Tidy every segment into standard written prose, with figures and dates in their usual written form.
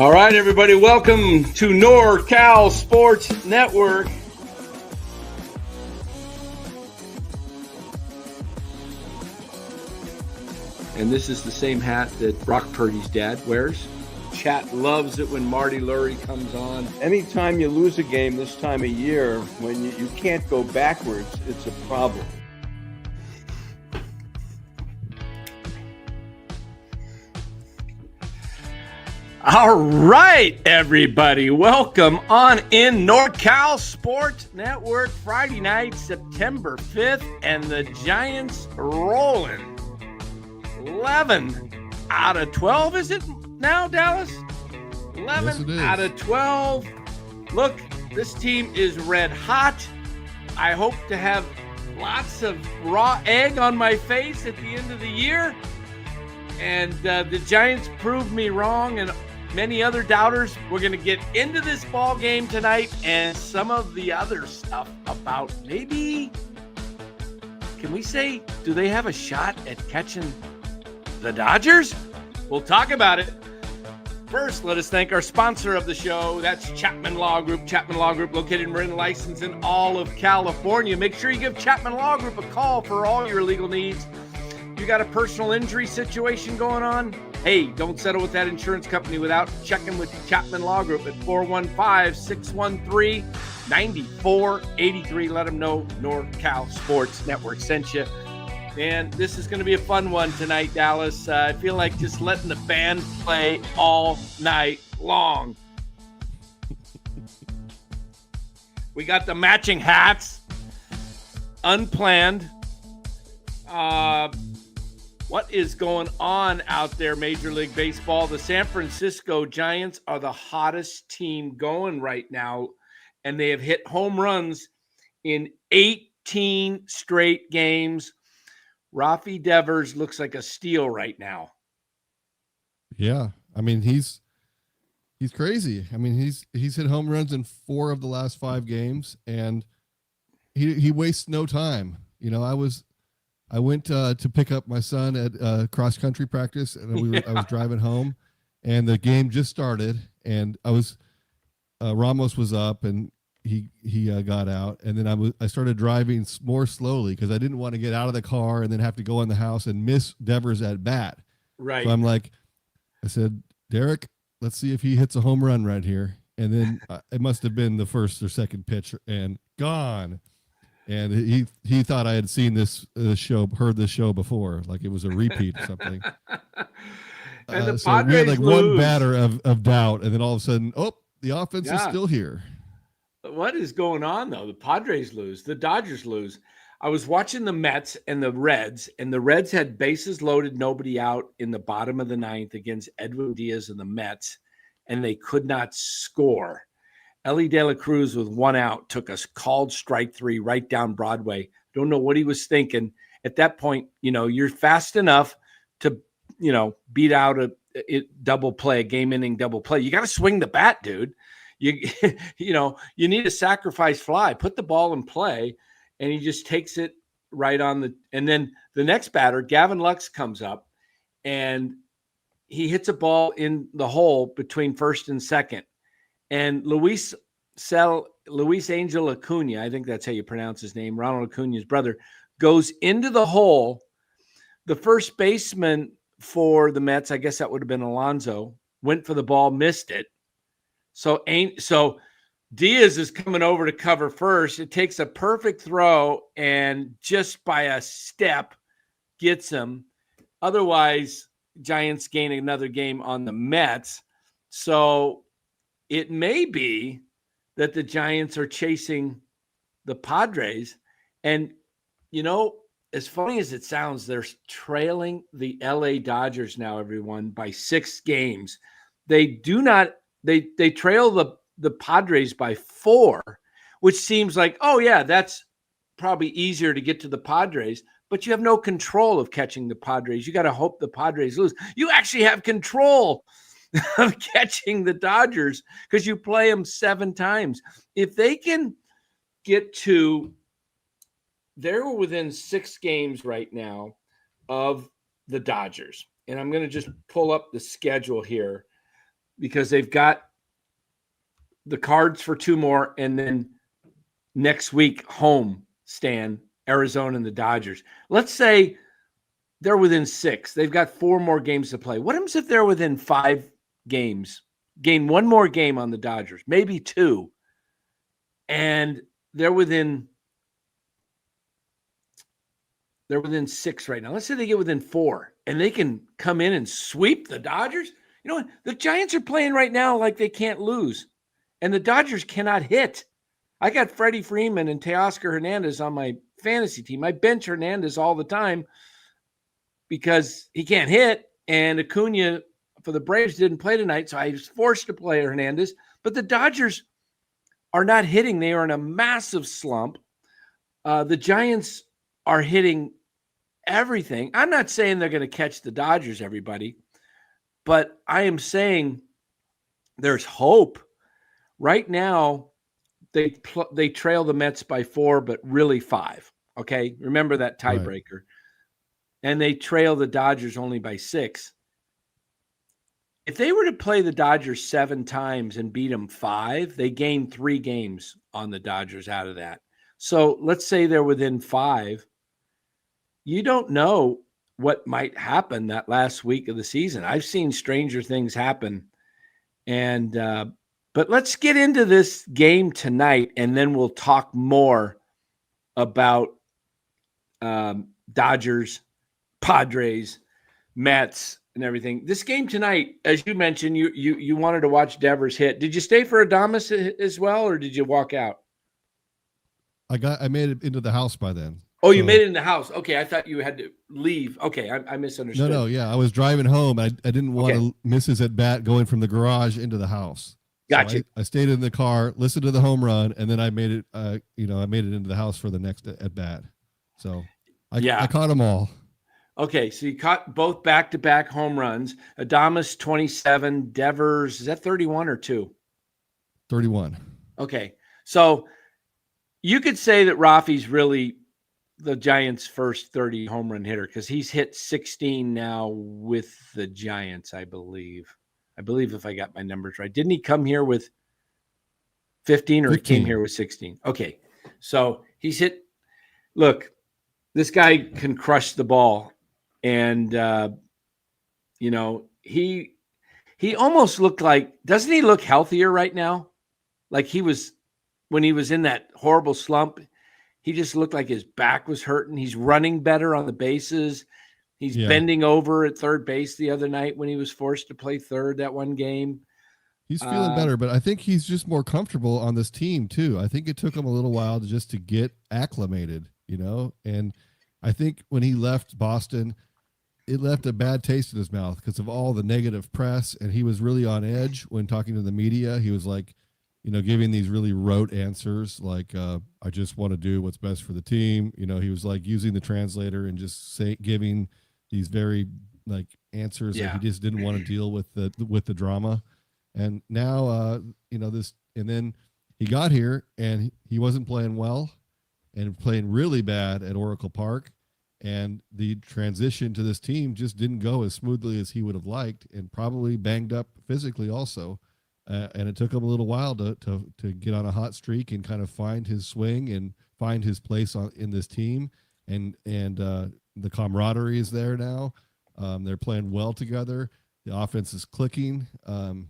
All right, everybody, welcome to NorCal Sports Network. And this is the same hat that Brock Purdy's dad wears. Chat loves it when Marty Lurie comes on. Anytime you lose a game this time of year, when you can't go backwards, it's a problem. All right, everybody, welcome on in NorCal Sports Network. Friday night, September 5th, and the Giants rolling. 11 out of 12, is it now, Dallas? 11 yes, out of 12. Look, this team is red hot. I hope to have lots of raw egg on my face at the end of the year. And the Giants proved me wrong, and many other doubters. We're going to get into this ball game tonight and some of the other stuff about maybe, can we say, do they have a shot at catching the Dodgers? We'll talk about it. First, let us thank our sponsor of the show. That's Chapman Law Group. Chapman Law Group, located in Marin, licensed in all of California. Make sure you give Chapman Law Group a call for all your legal needs. You got a personal injury situation going on? Hey, don't settle with that insurance company without checking with Chapman Law Group at 415-613-9483. Let them know NorCal Sports Network sent you. And this is going to be a fun one tonight, Dallas. I feel like just letting the band play all night long. We got the matching hats. Unplanned. What is going on out there, Major League Baseball? The San Francisco Giants are the hottest team going right now, and they have hit home runs in 18 straight games. Rafi Devers looks like a steal right now. Yeah, I mean he's crazy. I mean he's hit home runs in 4 of the last 5 games, and he wastes no time. You know, I went to pick up my son at cross country practice, and I was driving home, and the game just started, and Ramos was up, and he got out, and then I started driving more slowly because I didn't want to get out of the car and then have to go in the house and miss Devers at bat. Right. So I said, Derek, let's see if he hits a home run right here, and then it must have been the first or second pitch and gone. And he thought I had seen heard this show before, like it was a repeat or something. And the so Padres we had one batter of doubt, and then all of a sudden, the offense is still here. What is going on, though? The Padres lose. The Dodgers lose. I was watching the Mets and the Reds had bases loaded, nobody out in the bottom of the 9th against Edwin Diaz and the Mets, and they could not score. Ellie De La Cruz with 1 out took a called strike 3 right down Broadway. Don't know what he was thinking. At that point, you're fast enough to, beat out a double play, a game-ending double play. You got to swing the bat, dude. You need a sacrifice fly. Put the ball in play, and he just takes it right on and then the next batter, Gavin Lux, comes up, and he hits a ball in the hole between first and second. And Luis Angel Acuna, I think that's how you pronounce his name, Ronald Acuna's brother, goes into the hole. The first baseman for the Mets, I guess that would have been Alonso, went for the ball, missed it. So Diaz is coming over to cover first. It takes a perfect throw and just by a step gets him. Otherwise, Giants gain another game on the Mets. So it may be that the Giants are chasing the Padres. And, as funny as it sounds, they're trailing the LA Dodgers now, everyone, by 6 games. They do not – they trail the Padres by 4, which seems like, oh, yeah, that's probably easier to get to the Padres. But you have no control of catching the Padres. You got to hope the Padres lose. You actually have control of catching the Dodgers because you play them 7 times. If they can get to, they're within 6 games right now of the Dodgers. And I'm going to just pull up the schedule here. because they've got the Cards for 2 more, and then next week home stand Arizona and the Dodgers. Let's say they're within 6. They've got 4 more games to play. What happens if they're within 5 games? Gain 1 more game on the Dodgers, maybe 2, and they're within 6 right now. Let's say they get within 4, and they can come in and sweep the Dodgers. You know what? The Giants are playing right now like they can't lose, and the Dodgers cannot hit. I got Freddie Freeman and Teoscar Hernandez on my fantasy team. I bench Hernandez all the time because he can't hit, and Acuna for the Braves didn't play tonight, so I was forced to play Hernandez. But the Dodgers are not hitting. They are in a massive slump. The Giants are hitting everything. I'm not saying they're going to catch the Dodgers, everybody, but I am saying there's hope. Right now, they trail the Mets by 4, but really 5. Okay, remember that tiebreaker. Right. And they trail the Dodgers only by 6. If they were to play the Dodgers 7 times and beat them 5, they gain 3 games on the Dodgers out of that. So let's say they're within 5. You don't know what might happen that last week of the season. I've seen stranger things happen. And but let's get into this game tonight, and then we'll talk more about Dodgers, Padres, Mets, and everything. This game tonight, as you mentioned, you wanted to watch Devers hit. Did you stay for Adames as well, or did you walk out? I made it into the house by then. Oh, you made it in the house. Okay, I thought you had to leave. Okay, I misunderstood. No, yeah, I was driving home. I didn't want to miss his at bat going from the garage into the house. Gotcha. So I stayed in the car, listened to the home run, and then I made it. I made it into the house for the next at bat. So I caught them all. Okay, so you caught both back-to-back home runs. Adames 27, Devers, is that 31 or 2? 31. Okay, so you could say that Rafi's really the Giants' first 30 home run hitter because he's hit 16 now with the Giants, I believe. I believe if I got my numbers right. Didn't he come here with 15 or 15. He came here with 16? Okay, so he's hit. Look, this guy can crush the ball. And, he almost looked like, doesn't he look healthier right now? Like he was, when he was in that horrible slump, he just looked like his back was hurting. He's running better on the bases. He's bending over at third base the other night when he was forced to play third that one game. He's feeling better, but I think he's just more comfortable on this team too. I think it took him a little while to get acclimated, and I think when he left Boston, it left a bad taste in his mouth because of all the negative press, and he was really on edge when talking to the media. He was like, giving these really rote answers like, I just want to do what's best for the team. He was like using the translator and just giving these very like answers that he just didn't want to deal with the drama. And now, and then he got here and he wasn't playing well and playing really bad at Oracle Park. And the transition to this team just didn't go as smoothly as he would have liked, and probably banged up physically also. And it took him a little while to get on a hot streak and kind of find his swing and find his place in this team. And the camaraderie is there now. They're playing well together. The offense is clicking.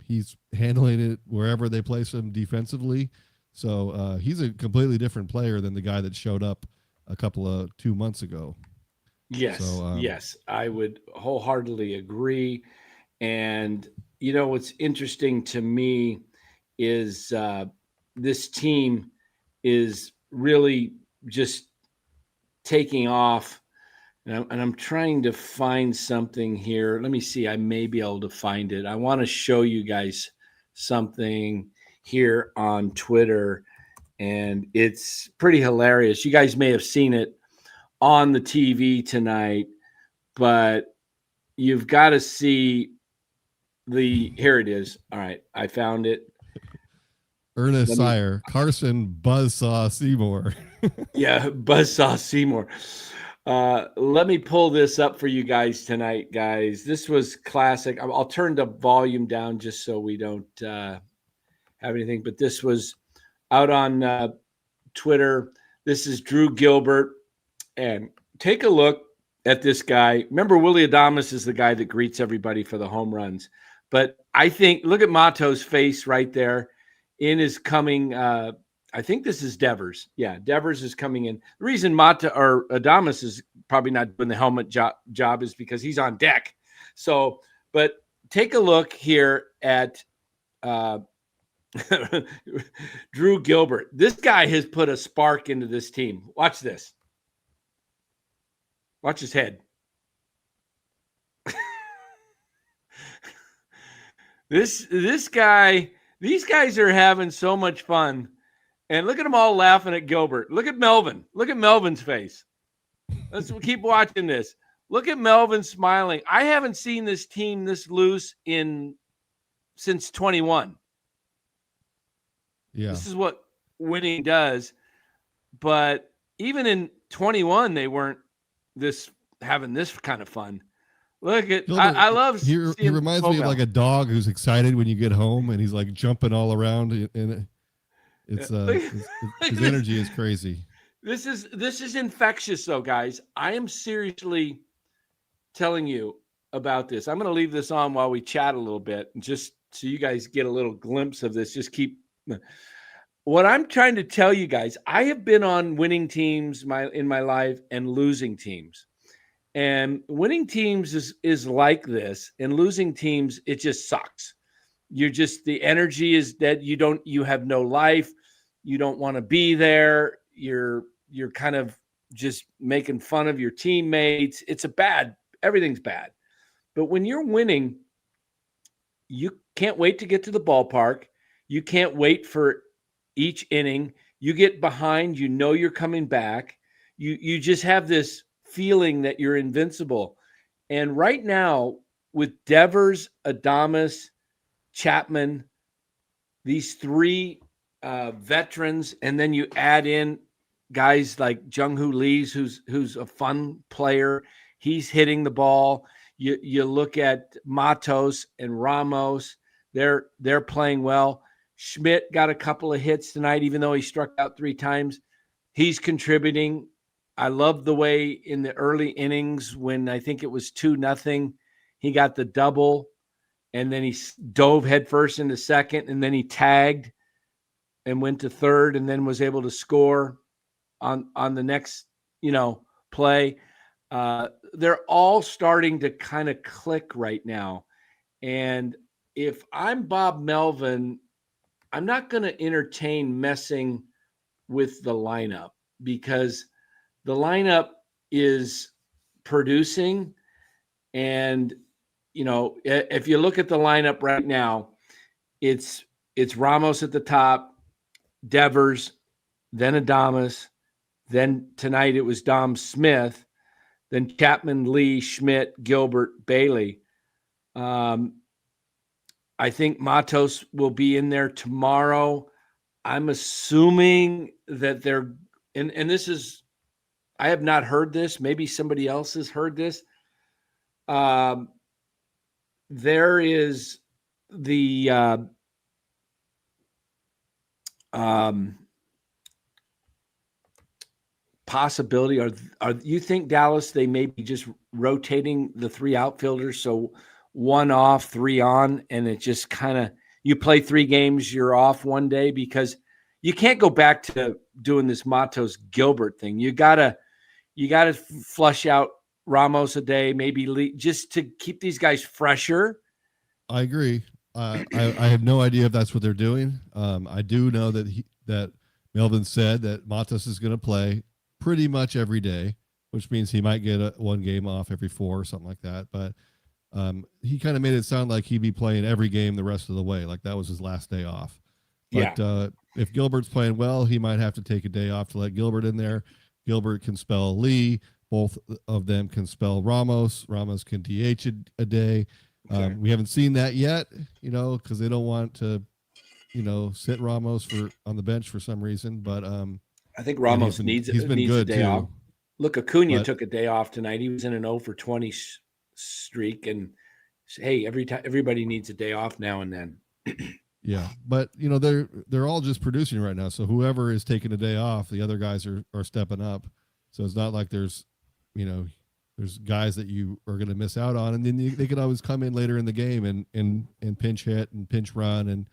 He's handling it wherever they place him defensively. So he's a completely different player than the guy that showed up 2 months ago. Yes, yes, I would wholeheartedly agree. And, what's interesting to me is this team is really just taking off. And I'm trying to find something here. Let me see. I may be able to find it. I want to show you guys something here on Twitter, and it's pretty hilarious. You guys may have seen it on the TV tonight, but you've got to see here it is. All right, I found it. Ernest Sire, Carson Buzzsaw Seymour. Yeah, Buzzsaw Seymour. Let me pull this up for you guys tonight, guys. This was classic. I'll turn the volume down just so we don't have anything. But this was out on Twitter. This is Drew Gilbert. And take a look at this guy. Remember, Willie Adames is the guy that greets everybody for the home runs. But I think, look at Mato's face right there in his coming I think this is Devers. Yeah, Devers is coming in. The reason Mata or Adames is probably not doing the helmet job is because he's on deck. So, but take a look here at Drew Gilbert. This guy has put a spark into this team. Watch this. Watch his head. This guy, these guys are having so much fun. And look at them all laughing at Gilbert. Look at Melvin. Look at Melvin's face. Let's keep watching this. Look at Melvin smiling. I haven't seen this team this loose since 21. Yeah. This is what winning does. But even in 21, they weren't having this kind of fun. Look at Gilbert, I love he reminds me of like a dog who's excited when you get home and he's like jumping all around and it's his energy is crazy. This is infectious though, guys. I am seriously telling you about this. I'm going to leave this on while we chat a little bit, just so you guys get a little glimpse of this. Just keep what I'm trying to tell you guys. I have been on winning teams in my life and losing teams. And winning teams is like this, and losing teams, it just sucks. You're just, the energy is dead. You have no life. You don't want to be there. You're kind of just making fun of your teammates. Everything's bad. But when you're winning, you can't wait to get to the ballpark. You can't wait for each inning. You get behind, you're coming back. You just have this feeling that you're invincible. And right now with Devers, Adames, Chapman, these three veterans, and then you add in guys like Jung-Hoo Lee, who's a fun player. He's hitting the ball. You look at Matos and Ramos. They're playing well. Schmidt got a couple of hits tonight, even though he struck out 3 times. He's contributing. I love the way in the early innings when I think it was 2-0, he got the double. And then he dove headfirst into second, and then he tagged and went to third, and then was able to score on the next, play. They're all starting to kind of click right now. And if I'm Bob Melvin, I'm not going to entertain messing with the lineup, because the lineup is producing. And if you look at the lineup right now, it's Ramos at the top, Devers, then Adames, then tonight it was Dom Smith, then Chapman, Lee, Schmidt, Gilbert, Bailey. I think Matos will be in there tomorrow. I'm assuming that they're and this is, I have not heard this. Maybe somebody else has heard this. There is the possibility, are you think, Dallas, they may be just rotating the 3 outfielders, so 1 off, 3 on, and it just kind of, you play 3 games, you're off one day, because you can't go back to doing this Matos Gilbert thing. You gotta flush out Ramos a day, maybe just to keep these guys fresher. I agree. I have no idea if that's what they're doing. I do know that Melvin said that Matos is going to play pretty much every day, which means he might get 1 game off every 4 or something like that. But he kind of made it sound like he'd be playing every game the rest of the way, like that was his last day off. But if Gilbert's playing well, he might have to take a day off to let Gilbert in there. Gilbert can spell Lee. Both of them can spell Ramos. Ramos can DH a day. Okay. We haven't seen that yet, because they don't want to, sit Ramos on the bench for some reason. But I think Ramos needs a day off. Look, Acuna But took a day off tonight. He was in an 0 for 20 streak, and hey, everybody needs a day off now and then. yeah, but they're all just producing right now. So whoever is taking a day off, the other guys are stepping up. So it's not like there's guys that you are going to miss out on, and then they could always come in later in the game and pinch hit and pinch run and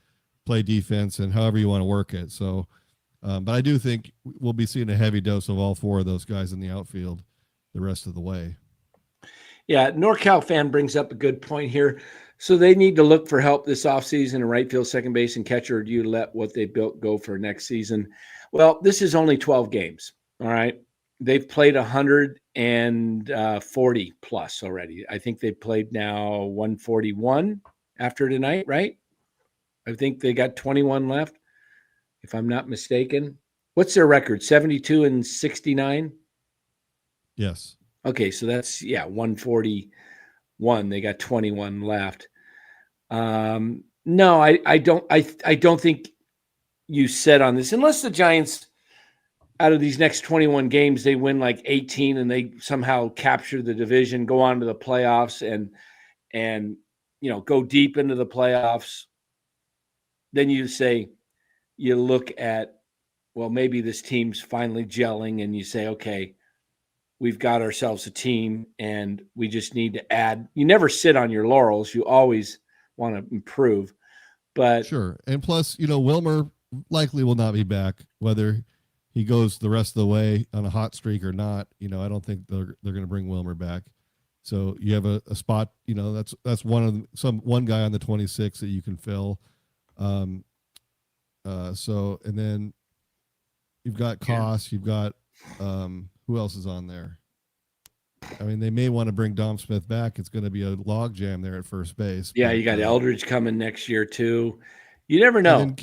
play defense and however you want to work it. So, but I do think we'll be seeing a heavy dose of all four of those guys in the outfield the rest of the way. Yeah, NorCal fan brings up a good point here. So they need to look for help this offseason in right field, second base, and catcher, or do you let what they built go for next season? Well, this is only 12 games, all right? They've played 140 plus already. I think they played now 141 after tonight, right? I think they got 21 left, if I'm not mistaken. What's their record, 72 and 69? Yes. Okay, so that's, 141. They got 21 left. No, I don't think you said on this, unless the Giants, out of these next 21 games, they win like 18 and they somehow capture the division, go on to the playoffs and go deep into the playoffs. Then you look at, well, maybe this team's finally gelling, and you say, okay, we've got ourselves a team and we just need to add. You never sit on your laurels. You always want to improve. But sure. And plus, Wilmer likely will not be back, whether he goes the rest of the way on a hot streak or not. I don't think they're going to bring Wilmer back. So you have a spot, that's one guy on the 26 that you can fill. And then you've got Koss, you've got, who else is on there? I mean, they may want to bring Dom Smith back. It's going to be a log jam there at first base. Yeah, you got Eldridge coming next year too. You never know. And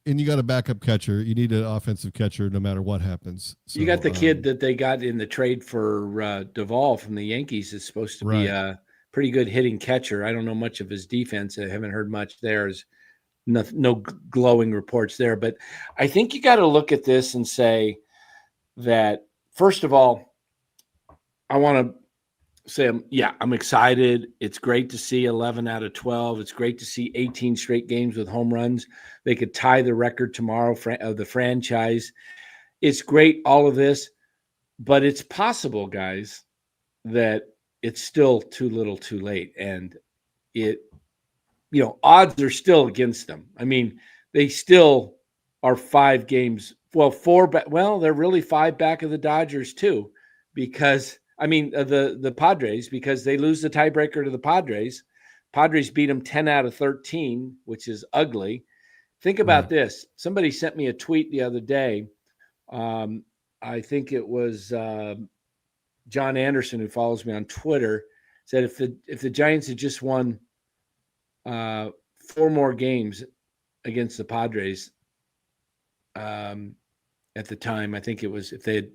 you got a backup catcher. You need an offensive catcher no matter what happens. So, you got the kid that they got in the trade for Duvall from the Yankees is supposed to be a pretty good hitting catcher. I don't know much of his defense. I haven't heard much there. There's no glowing reports there. But I think you got to look at this and say that, first of all, I want to say, I'm excited. It's great to see 11 out of 12. It's great to see 18 straight games with home runs. They could tie the record tomorrow of the franchise. It's great, all of this, but it's possible, guys, that it's still too little too late. And odds are still against them. I mean, they still are 5 games. Well, 4, they're really 5 back of the Dodgers too, because the Padres, because they lose the tiebreaker to the Padres. Padres beat them 10 out of 13, which is ugly. Think about this. Somebody sent me a tweet the other day. I think it was John Anderson, who follows me on Twitter, said if the Giants had just won 4 more games against the Padres at the time, I think it was, if they had,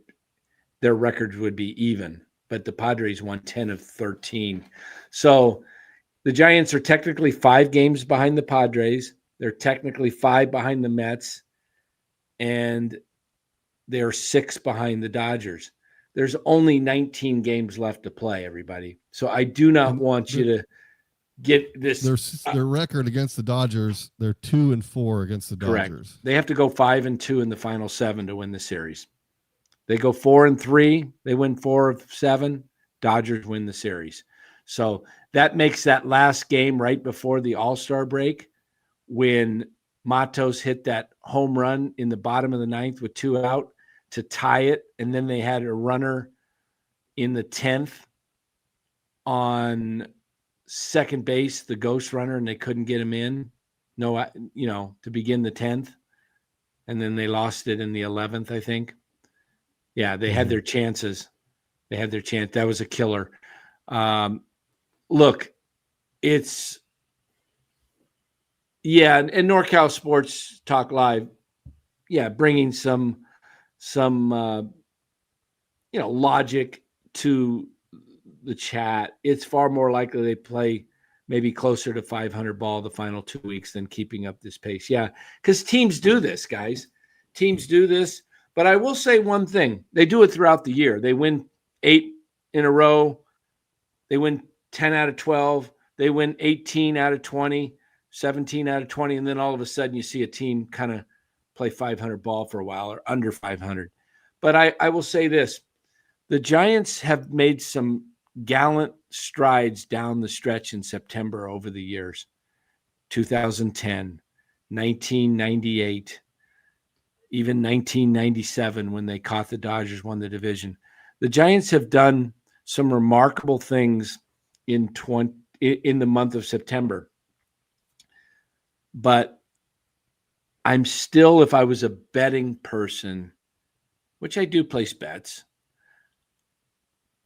their records would be even. But the Padres won 10 of 13. So the Giants are technically 5 games behind the Padres. They're technically 5 behind the Mets. And they're 6 behind the Dodgers. There's only 19 games left to play, everybody. So I do not want you to get this. Their record against the Dodgers, they're 2-4 against the Dodgers. Correct. They have to go 5-2 in the final 7 to win the series. They go 4-3. They win 4 of 7. Dodgers win the series. So that makes that last game right before the All-Star break, when Matos hit that home run in the bottom of the 9th with 2 out to tie it. And then they had a runner in the 10th on second base, the ghost runner, and they couldn't get him in. To begin the 10th. And then they lost it in the 11th, I think. Yeah, they had their chances. They had their chance. That was a killer. Look, it's and NorCal Sports Talk Live, bringing some logic to the chat. It's far more likely they play maybe closer to 500 ball the final 2 weeks than keeping up this pace. Yeah, because teams do this, guys. Teams do this. But I will say one thing. They do it throughout the year. They win 8 in a row. They win 10 out of 12. They win 18 out of 20, 17 out of 20. And then all of a sudden you see a team kind of play 500 ball for a while or under 500. But I will say this. The Giants have made some gallant strides down the stretch in September over the years. 2010, 1998, even 1997 when they caught the Dodgers, won the division. The Giants have done some remarkable things in the month of September. But I'm still, if I was a betting person, which I do place bets,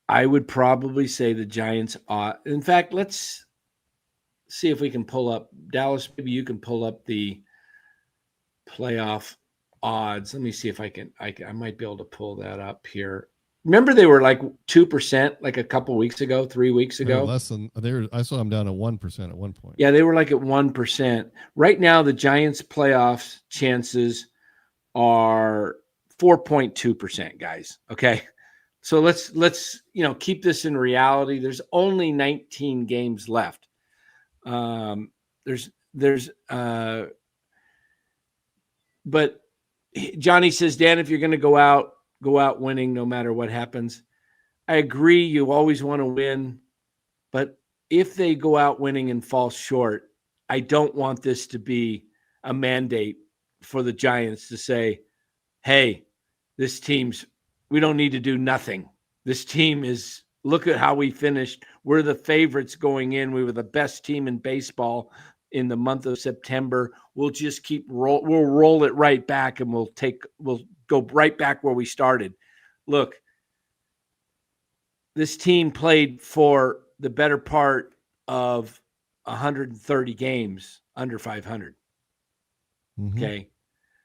I would probably say the Giants ought. In fact, let's see if we can pull up, Dallas, maybe you can pull up the playoff odds. Let me see if I might be able to pull that up here. Remember they were like 2% like a couple weeks ago, 3 weeks ago. Less than I saw them down to 1% at one point. Yeah, they were like at 1%. Right now, the Giants' playoff chances are 4.2%, guys. Okay, so let's keep this in reality. There's only 19 games left. But Johnny says, Dan, if you're going to go out winning no matter what happens. I agree. You always want to win, but if they go out winning and fall short, I don't want this to be a mandate for the Giants to say, hey, we don't need to do nothing. This team look at how we finished. We're the favorites going in. We were the best team in baseball in the month of September. We'll just we'll roll it right back and we'll go right back where we started. Look, this team played for the better part of 130 games under 500. Mm-hmm. Okay.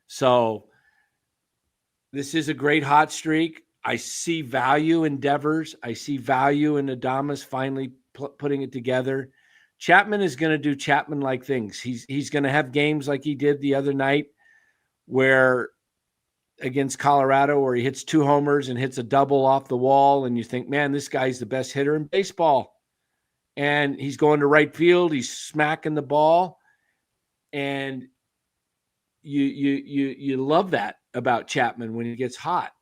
So this is a great hot streak. I see value in Devers. I see value in Adames finally putting it together. Chapman is going to do Chapman-like things. He's going to have games like he did the other night where against Colorado where he hits 2 homers and hits a double off the wall, and you think, man, this guy's the best hitter in baseball. And he's going to right field. He's smacking the ball. And you love that about Chapman when he gets hot.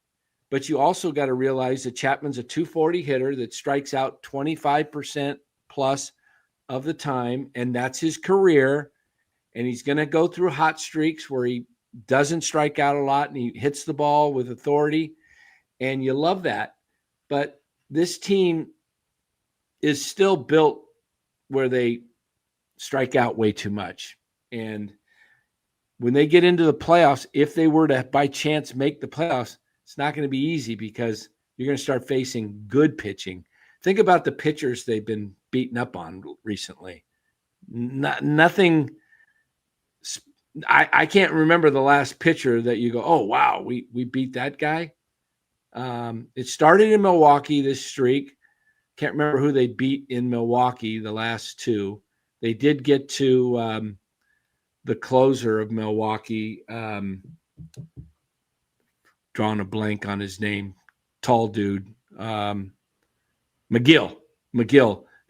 But you also got to realize that Chapman's a 240 hitter that strikes out 25% plus of the time, and that's his career. And he's going to go through hot streaks where he doesn't strike out a lot and he hits the ball with authority, and you love that. But this team is still built where they strike out way too much. And when they get into the playoffs, if they were to by chance make the playoffs, it's not going to be easy because you're going to start facing good pitching. Think about the pitchers they've been beaten up on recently. Nothing. I can't remember the last pitcher that you go, oh, wow, we beat that guy. It started in Milwaukee, this streak. Can't remember who they beat in Milwaukee, the last 2. They did get to the closer of Milwaukee, drawing a blank on his name, tall dude, McGill.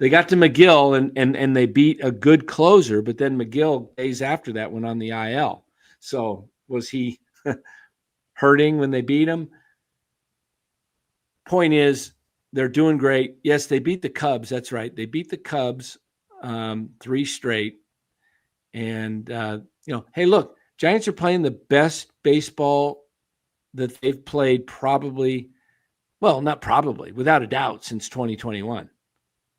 They got to McGill and they beat a good closer, but then McGill days after that went on the IL. So was he hurting when they beat him? Point is, they're doing great. Yes, they beat the Cubs. That's right. They beat the Cubs 3 straight. And, hey, look, Giants are playing the best baseball that they've played without a doubt since 2021.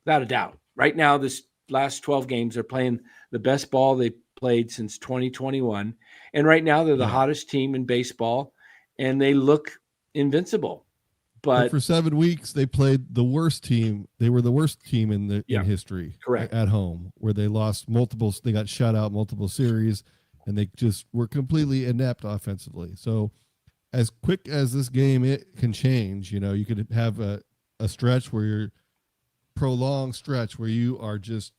Without a doubt. Right now, this last 12 games, they're playing the best ball they played since 2021. And right now, they're the hottest team in baseball, and they look invincible. But for 7 weeks, they played the worst team. They were the worst team in history. Correct. At home, where they lost they got shut out multiple series, and they just were completely inept offensively. So as quick as this game it can change, you could have a stretch where you're prolonged stretch where you are just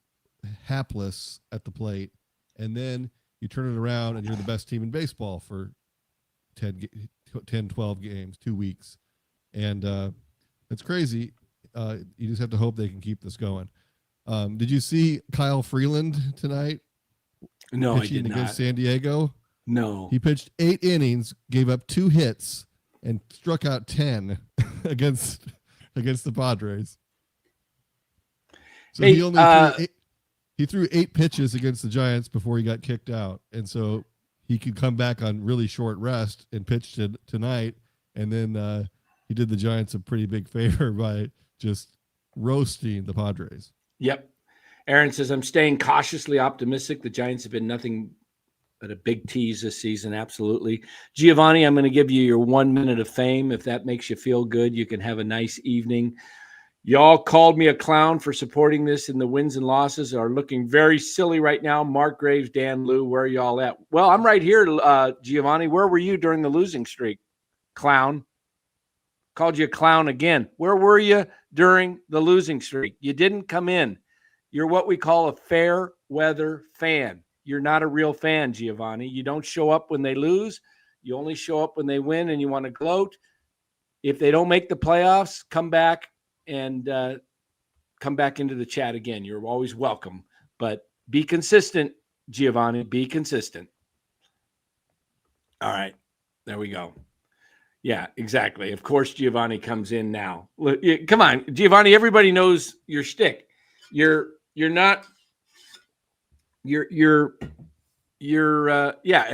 hapless at the plate, and then you turn it around and you're the best team in baseball for 10, 12 games, 2 weeks. And It's crazy. You just have to hope they can keep this going. Did you see Kyle Freeland tonight? No, I pitching did against not. San Diego? No. He pitched 8 innings, gave up 2 hits, and struck out 10 against the Padres. So Hey, he only threw 8 pitches against the Giants before he got kicked out, and so he could come back on really short rest and pitch tonight. And then he did the Giants a pretty big favor by just roasting the Padres. Yep. Aaron says, I'm staying cautiously optimistic. The Giants have been nothing but a big tease this season. Absolutely. Giovanni, I'm going to give you your 1 minute of fame. If that makes you feel good, you can have a nice evening. Y'all called me a clown for supporting this, and the wins and losses are looking very silly right now. Mark Graves, Dan Lou, where are y'all at? Well, I'm right here, Giovanni. Where were you during the losing streak? Clown. Called you a clown again. Where were you during the losing streak? You didn't come in. You're what we call a fair weather fan. You're not a real fan, Giovanni. You don't show up when they lose. You only show up when they win, and you want to gloat. If they don't make the playoffs, come back and come back into the chat again. You're always welcome. But be consistent, Giovanni. Be consistent. All right. There we go. Yeah, exactly. Of course, Giovanni comes in now. Come on, Giovanni. Everybody knows your shtick. You're not. And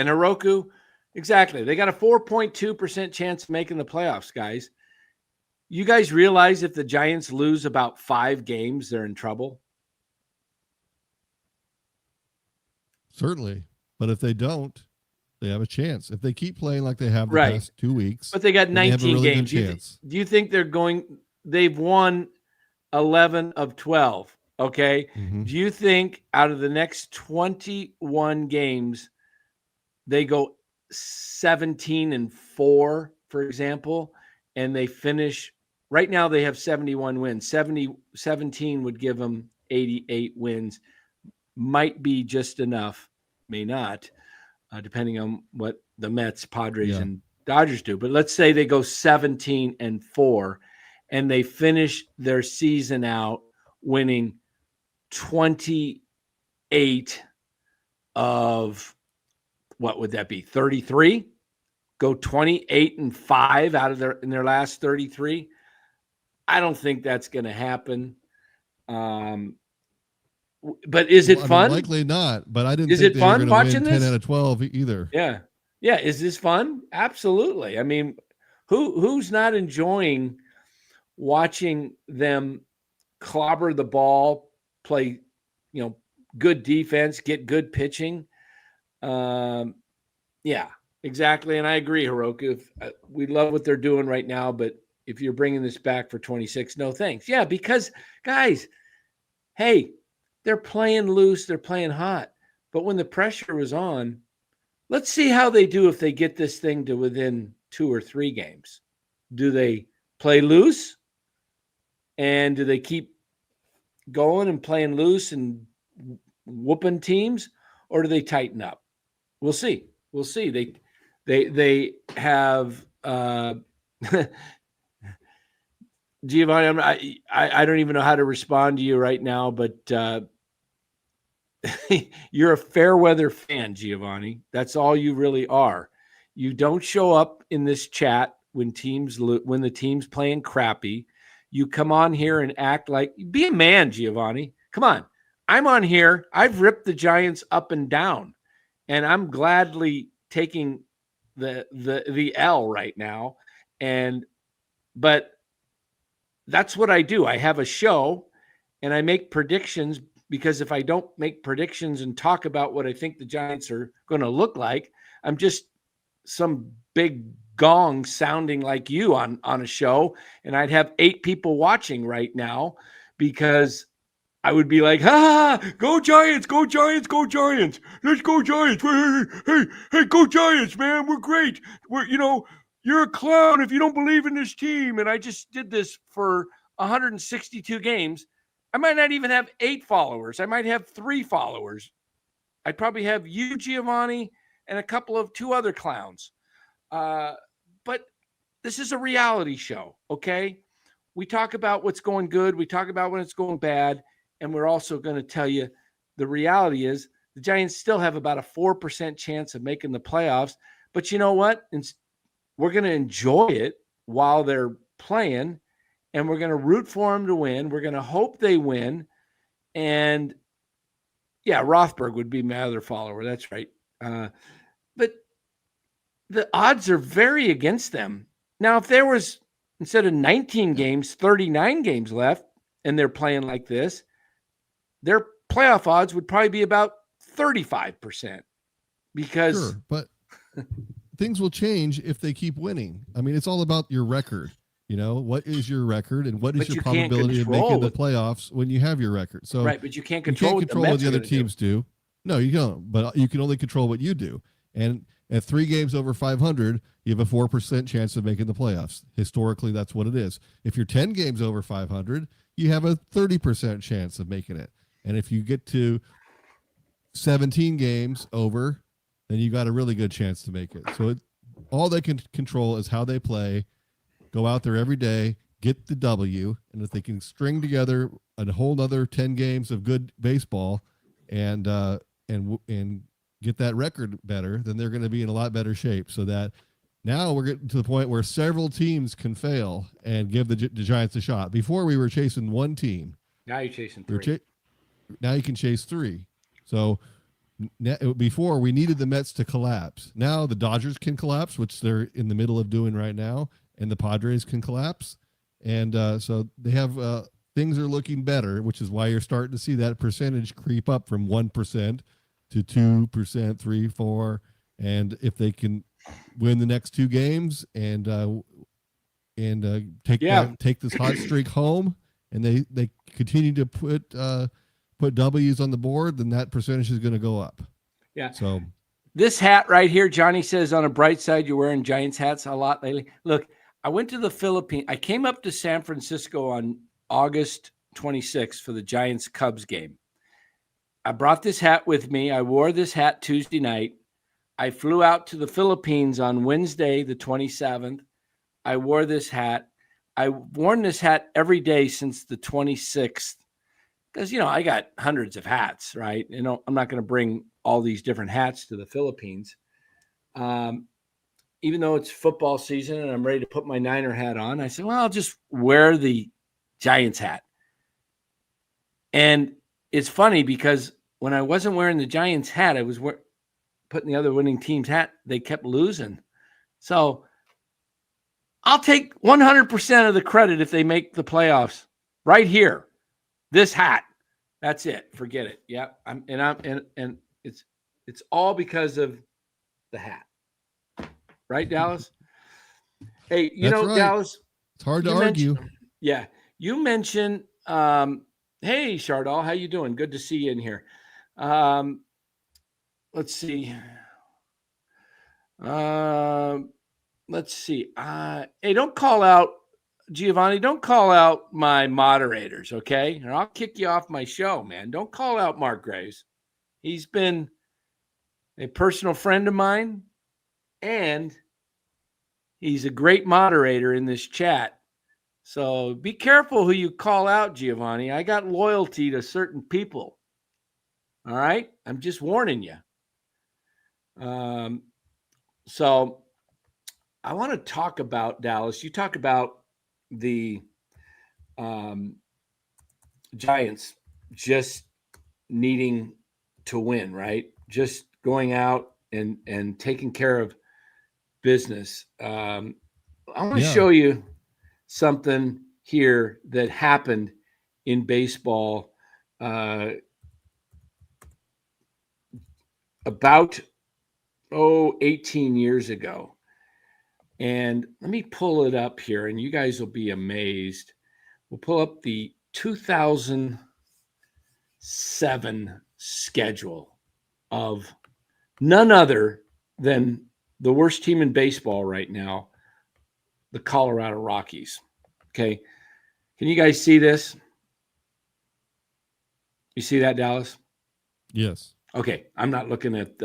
Heroku, exactly. They got a 4.2% chance of making the playoffs, guys. You guys realize if the Giants lose about 5 games, they're in trouble? Certainly. But if they don't, they have a chance. If they keep playing like they have the past 2 weeks. But they got 19 really games. Do you think they've won 11 of 12? Okay. Mm-hmm. Do you think out of the next 21 games, they go 17-4, for example, and they finish right now? They have 71 wins. 17 would give them 88 wins. Might be just enough, may not, depending on what the Mets, Padres, and Dodgers do. But let's say they go 17-4, and they finish their season out winning 28 of, what would that be, 33? Go 28-5 out of in their last 33. I don't think that's going to happen. But is it fun? Likely not. But I didn't. Is think it fun watching win 10 this? out of 12 either. Yeah. Is this fun? Absolutely. I mean, who's not enjoying watching them clobber the ball, play, good defense, get good pitching? Yeah, exactly. And I agree, Heroku. We love what they're doing right now, but if you're bringing this back for 26, no thanks. Yeah, because, guys, hey, they're playing loose, they're playing hot. But when the pressure was on, let's see how they do if they get this thing to within 2 or 3 games. Do they play loose? And do they keep going and playing loose and whooping teams, or do they tighten up? We'll see. They have Giovanni. I don't even know how to respond to you right now, but you're a fair weather fan, Giovanni. That's all you really are. You don't show up in this chat when the team's playing crappy. You come on here and act like, be a man, Giovanni. Come on. I'm on here. I've ripped the Giants up and down, and I'm gladly taking the L right now. But that's what I do. I have a show and I make predictions, because if I don't make predictions and talk about what I think the Giants are going to look like, I'm just some big gong sounding like you on a show, and I'd have 8 people watching right now, because I would be like, go Giants, go Giants, go Giants. Let's go Giants. Hey, go Giants, man. We're great. You're a clown if you don't believe in this team. And I just did this for 162 games. I might not even have 8 followers. I might have 3 followers. I'd probably have you, Giovanni, and a couple of 2 other clowns. But this is a reality show, okay? we talk about what's going good. We talk about when it's going bad. And we're also going to tell you the reality is the Giants still have about a 4% chance of making the playoffs. But you know what? We're going to enjoy it while they're playing, and we're going to root for them to win. We're going to hope they win. And yeah, Rothberg would be my other follower. That's right. But the odds are very against them. Now, if there was, instead of 19 games, 39 games left, and they're playing like this, their playoff odds would probably be about 35%. Because sure, but things will change if they keep winning. I mean, it's all about your record. You know, what is your record and what is your probability of making the playoffs when you have your record? So right, but you can't control what the other teams do. No, you don't. But you can only control what you do. And at 3 games over 500, you have a 4% chance of making the playoffs. Historically, that's what it is. If you're 10 games over 500, you have a 30% chance of making it. And if you get to 17 games over, then you got a really good chance to make it. So all they can control is how they play, go out there every day, get the W, and if they can string together a whole other 10 games of good baseball and get that record better, then they're going to be in a lot better shape. So that now we're getting to the point where several teams can fail and give the Giants a shot. Before we were chasing one team. Now you're chasing 3. Now you can chase 3. So before we needed the Mets to collapse. Now the Dodgers can collapse, which they're in the middle of doing right now, and the Padres can collapse. And so they have things are looking better, which is why you're starting to see that percentage creep up from 1% to 2%, 3, 4. And if they can win the next 2 games and take this hot streak home, and they continue to put W's on the board, then that percentage is going to go up. Yeah. So this hat right here, Johnny says, on a bright side, you're wearing Giants hats a lot lately. Look, I went to the Philippines. I came up to San Francisco on August 26th for the Giants Cubs game. I brought this hat with me. I wore this hat Tuesday night. I flew out to the Philippines on Wednesday, the 27th. I wore this hat. I've worn this hat every day since the 26th. Because, I got hundreds of hats, right? I'm not going to bring all these different hats to the Philippines. Even though it's football season and I'm ready to put my Niner hat on, I said, well, I'll just wear the Giants hat. And it's funny because when I wasn't wearing the Giants hat, I was putting the other winning team's hat. They kept losing. So I'll take 100% of the credit if they make the playoffs right here. This hat. That's it. Forget it. Yeah. And it's all because of the hat. Right, Dallas? Hey, That's right. Dallas. It's hard to argue. Yeah. You mentioned hey, Chardal, how you doing? Good to see you in here. Let's see. Let's see. Hey, don't call out Giovanni, don't call out my moderators, okay? Or I'll kick you off my show, man. Don't call out Mark Graves. He's been a personal friend of mine, and he's a great moderator in this chat. So be careful who you call out, Giovanni. I got loyalty to certain people. All right? I'm just warning you. So I want to talk about, Dallas. You talk about the Giants just needing to win, right? Just going out and taking care of business. I want to show you something here that happened in baseball about 18 years ago. And let me pull it up here, and you guys will be amazed. We'll pull up the 2007 schedule of none other than the worst team in baseball right now, the Colorado Rockies. Okay. Can you guys see this? You see that, Dallas? Yes. Okay. I'm not looking at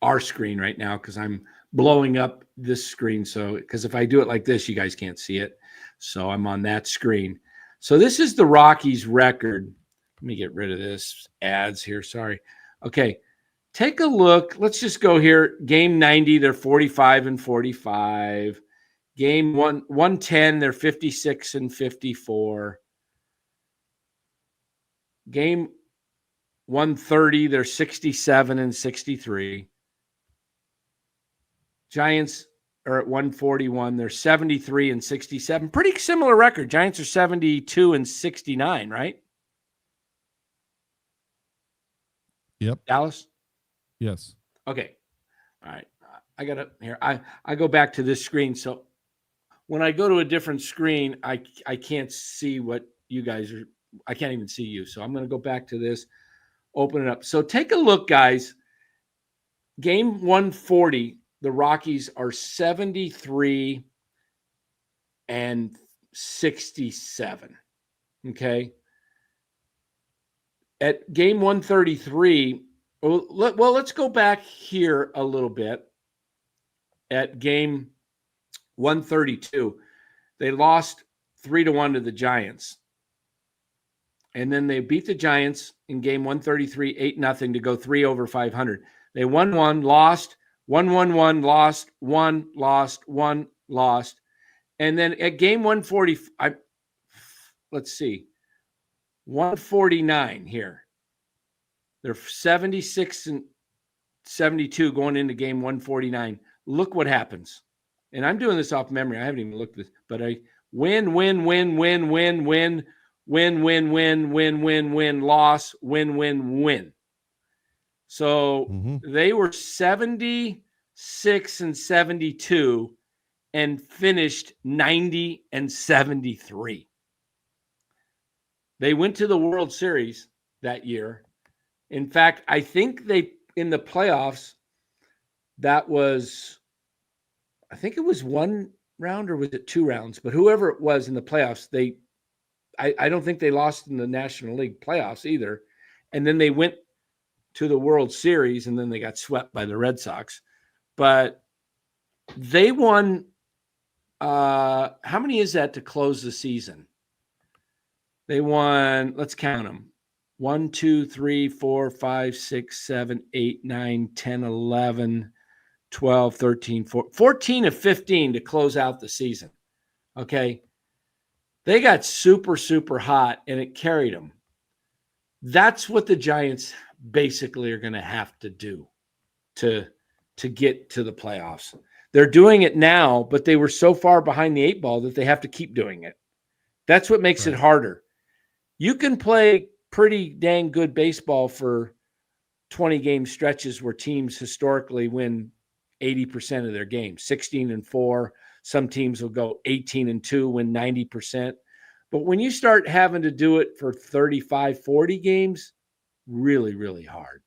our screen right now because I'm blowing up this screen. So, because if I do it like this, you guys can't see it. So I'm on that screen. So this is the Rockies record. Let me get rid of this ads here. Sorry. Okay. Take a look. Let's just go here. Game 90, they're 45-45. Game 110, they're 56-54. Game 130, they're 67-63. Giants are at 141, they're 73-67. Pretty similar record. Giants are 72-69, right? Yep. Dallas? Yes. Okay. All right. I got it here. I go back to this screen. So when I go to a different screen, I can't see what you guys are. I can't even see you. So I'm going to go back to this, open it up. So take a look, guys. Game 140, the Rockies are 73-67. Okay. At game 133, well, let's go back here a little bit. At game 132, they lost 3-1 to the Giants. And then they beat the Giants in game 133, 8-0 to go 3 over 500. They won 1, lost, 1-1-1, lost, 1, lost, 1, lost. And then at game 140, let's see, 149 here. They're 76-72 going into game 149. Look what happens. And I'm doing this off memory. I haven't even looked at this, but I win, loss, win. So they were 76-72 and finished 90-73. They went to the World Series that year. In fact, I think they, in the playoffs, I think it was 1 round or was it 2 rounds? But whoever it was in the playoffs, I don't think they lost in the National League playoffs either. And then they went to the World Series and then they got swept by the Red Sox. But they won, how many is that to close the season? They won, let's count them. 1, 2, 3, 4, 5, 6, 7, 8, 9, 10, 11, 12, 13, 14 of 15 to close out the season. Okay. They got super, super hot and it carried them. That's what the Giants basically are going to have to do to get to the playoffs. They're doing it now, but they were so far behind the 8 ball that they have to keep doing it. That's what makes it harder. You can play pretty dang good baseball for 20-game stretches where teams historically win 80% of their games, 16-4. Some teams will go 18-2, win 90%. But when you start having to do it for 35, 40 games, really, really hard.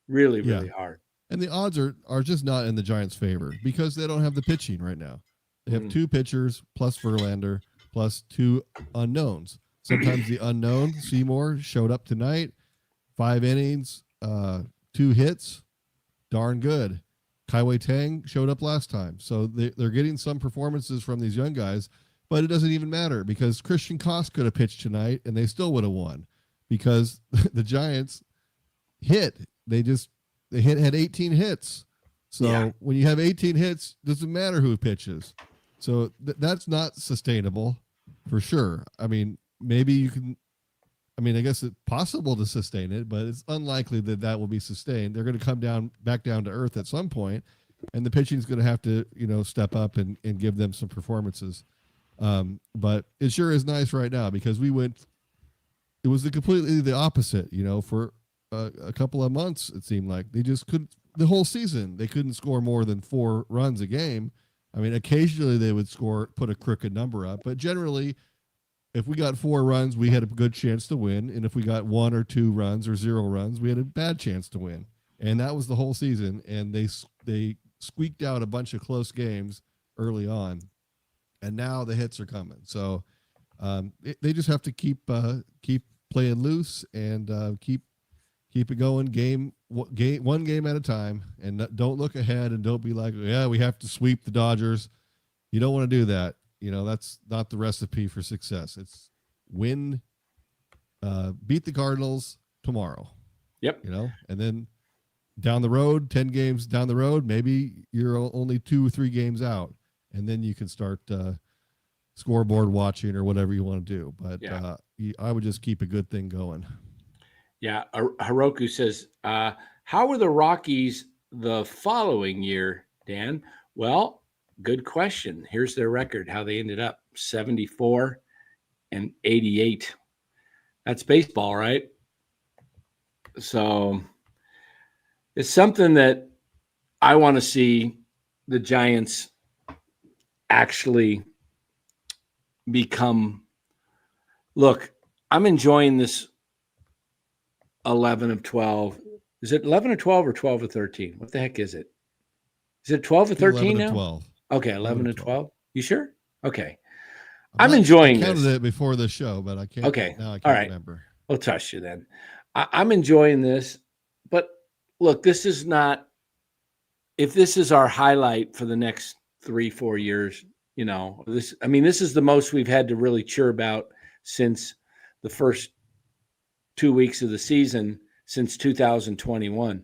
Really, really hard. And the odds are just not in the Giants' favor because they don't have the pitching right now. They have 2 pitchers plus Verlander plus 2 unknowns. Sometimes the unknown, Seymour, showed up tonight, 5 innings, 2 hits, darn good. Kai Tang showed up last time. So they're getting some performances from these young guys, but it doesn't even matter because Christian Koss could have pitched tonight and they still would have won because the Giants hit. They had 18 hits. So when you have 18 hits, doesn't matter who pitches. So that's not sustainable for sure. I mean, maybe you can, I guess it's possible to sustain it, but it's unlikely that will be sustained. They're going to come back down to earth at some point, and the pitching is going to have to, step up and give them some performances. But it sure is nice right now because it was completely the opposite, for a couple of months. It seemed like they just couldn't, the whole season, they couldn't score more than 4 runs a game. I mean, occasionally they would put a crooked number up, but generally, if we got 4 runs, we had a good chance to win. And if we got 1 or 2 runs or 0 runs, we had a bad chance to win. And that was the whole season. And they squeaked out a bunch of close games early on. And now the hits are coming. So they just have to keep playing loose and keep Keep it going one game at a time, and don't look ahead, and don't be like, yeah, we have to sweep the Dodgers. You don't want to do that. That's not the recipe for success. It's beat the Cardinals tomorrow. Yep. And then down the road, 10 games down the road, maybe you're only 2 or 3 games out, and then you can start scoreboard watching or whatever you want to do. But I would just keep a good thing going. Yeah. Hiroku says, how were the Rockies the following year, Dan? Well, good question. Here's their record, how they ended up 74 and 88. That's baseball, right? So it's something that I want to see the Giants actually become. Look, I'm enjoying this 11 of 12. Is it 11 or 12 or 12 or 13? What the heck is it? Is it 12 or 13 now? 12. Okay, 11 to 12. You sure? Okay. I'm enjoying this. I counted this. it before the show, but I can't. Okay. Now I can't All right. remember. I'll trust you then. I'm enjoying this. But look, this is not, if this is our highlight for the next 3-4 years, this is the most we've had to really cheer about since the first 2 weeks of the season since 2021.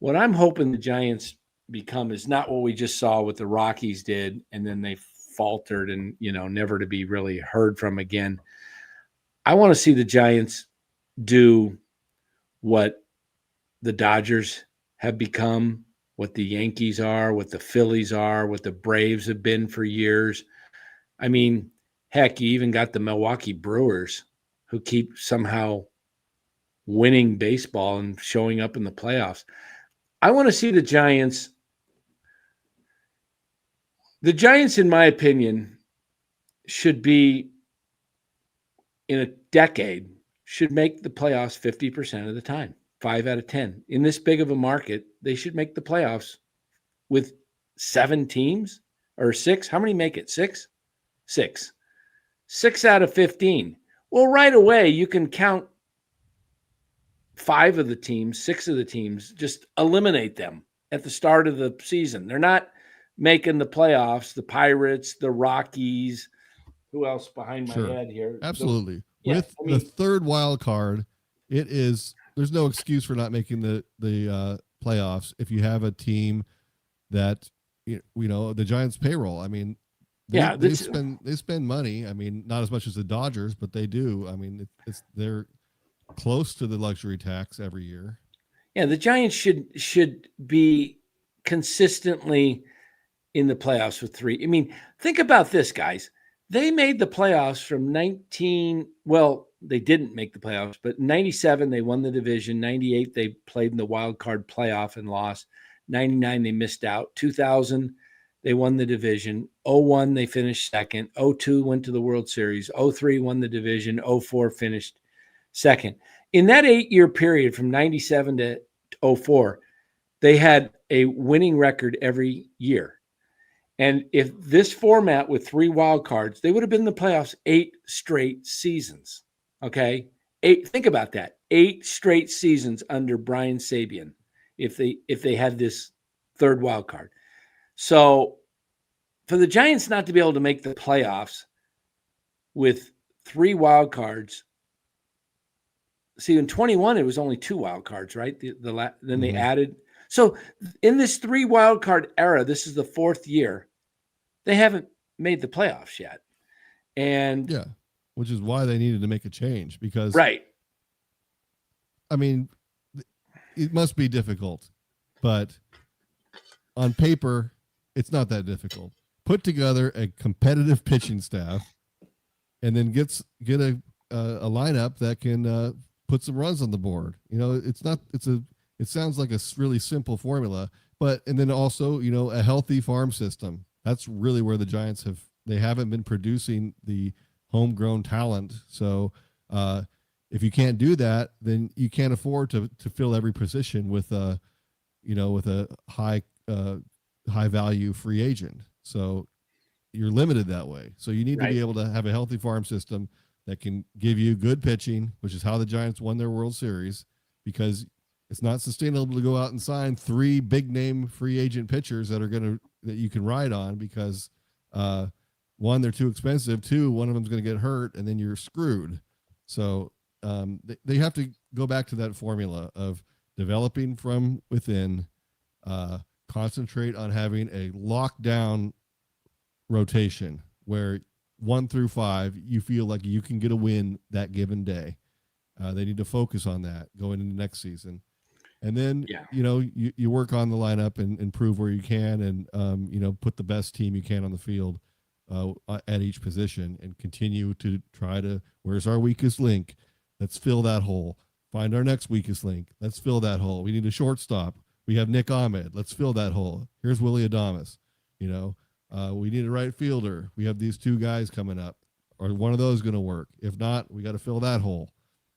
What I'm hoping the Giants become is not what we just saw what the Rockies did, and then they faltered and, never to be really heard from again. I want to see the Giants do what the Dodgers have become, what the Yankees are, what the Phillies are, what the Braves have been for years. I mean, heck, you even got the Milwaukee Brewers who keep somehow winning baseball and showing up in the playoffs. I want to see the Giants. The Giants, in my opinion, should be, in a decade, should make the playoffs 50% of the time, 5 out of 10. In this big of a market, they should make the playoffs with 7 teams or 6. How many make it? 6? 6. 6 out of 15. Well, right away, you can count 5 of the teams, 6 of the teams, just eliminate them at the start of the season. They're not making the playoffs. The Pirates, the Rockies, who else behind my head here? Absolutely. With the third wild card, there's no excuse for not making the playoffs if you have a team that, the Giants payroll. I mean, they spend money. I mean, not as much as the Dodgers, but they do. I mean, they're close to the luxury tax every year. Yeah, the Giants should be consistently in the playoffs with 3. I mean, think about this, guys. They made the playoffs from they didn't make the playoffs, but in 97, they won the division. 98, they played in the wild card playoff and lost. 99, they missed out. 2000, they won the division. 01, they finished second. 02, went to the World Series. 03, won the division. 04, finished second. In that 8-year period from 97 to 04, they had a winning record every year. And if this format with 3 wild cards, they would have been in the playoffs 8 straight seasons. Okay? 8. Think about that. 8 straight seasons under Brian Sabian if they had this third wild card. So for the Giants not to be able to make the playoffs with 3 wild cards. See, in 21, it was only 2 wild cards, right? Then they added. So in this 3 wild card era, this is the 4th year. They haven't made the playoffs yet. And which is why they needed to make a change because, right. I mean, it must be difficult, but on paper, it's not that difficult. Put together a competitive pitching staff and then get a lineup that can put some runs on the board. It sounds like a really simple formula, and then also, a healthy farm system. That's really where the Giants haven't been producing the homegrown talent. So if you can't do that, then you can't afford to fill every position with a high value free agent. So you're limited that way. So you need to be able to have a healthy farm system that can give you good pitching, which is how the Giants won their World Series, because it's not sustainable to go out and sign 3 big name free agent pitchers that you can ride on, because 1, they're too expensive. 2, one of them's going to get hurt, and then you're screwed. So they have to go back to that formula of developing from within, concentrate on having a lockdown rotation where 1 through 5, you feel like you can get a win that given day. They need to focus on that going into next season. And then, you work on the lineup and improve where you can, and, put the best team you can on the field at each position, and continue to try to, where's our weakest link? Let's fill that hole. Find our next weakest link. Let's fill that hole. We need a shortstop. We have Nick Ahmed. Let's fill that hole. Here's Willie Adames. We need a right fielder. We have these 2 guys coming up. Are one of those going to work? If not, we got to fill that hole.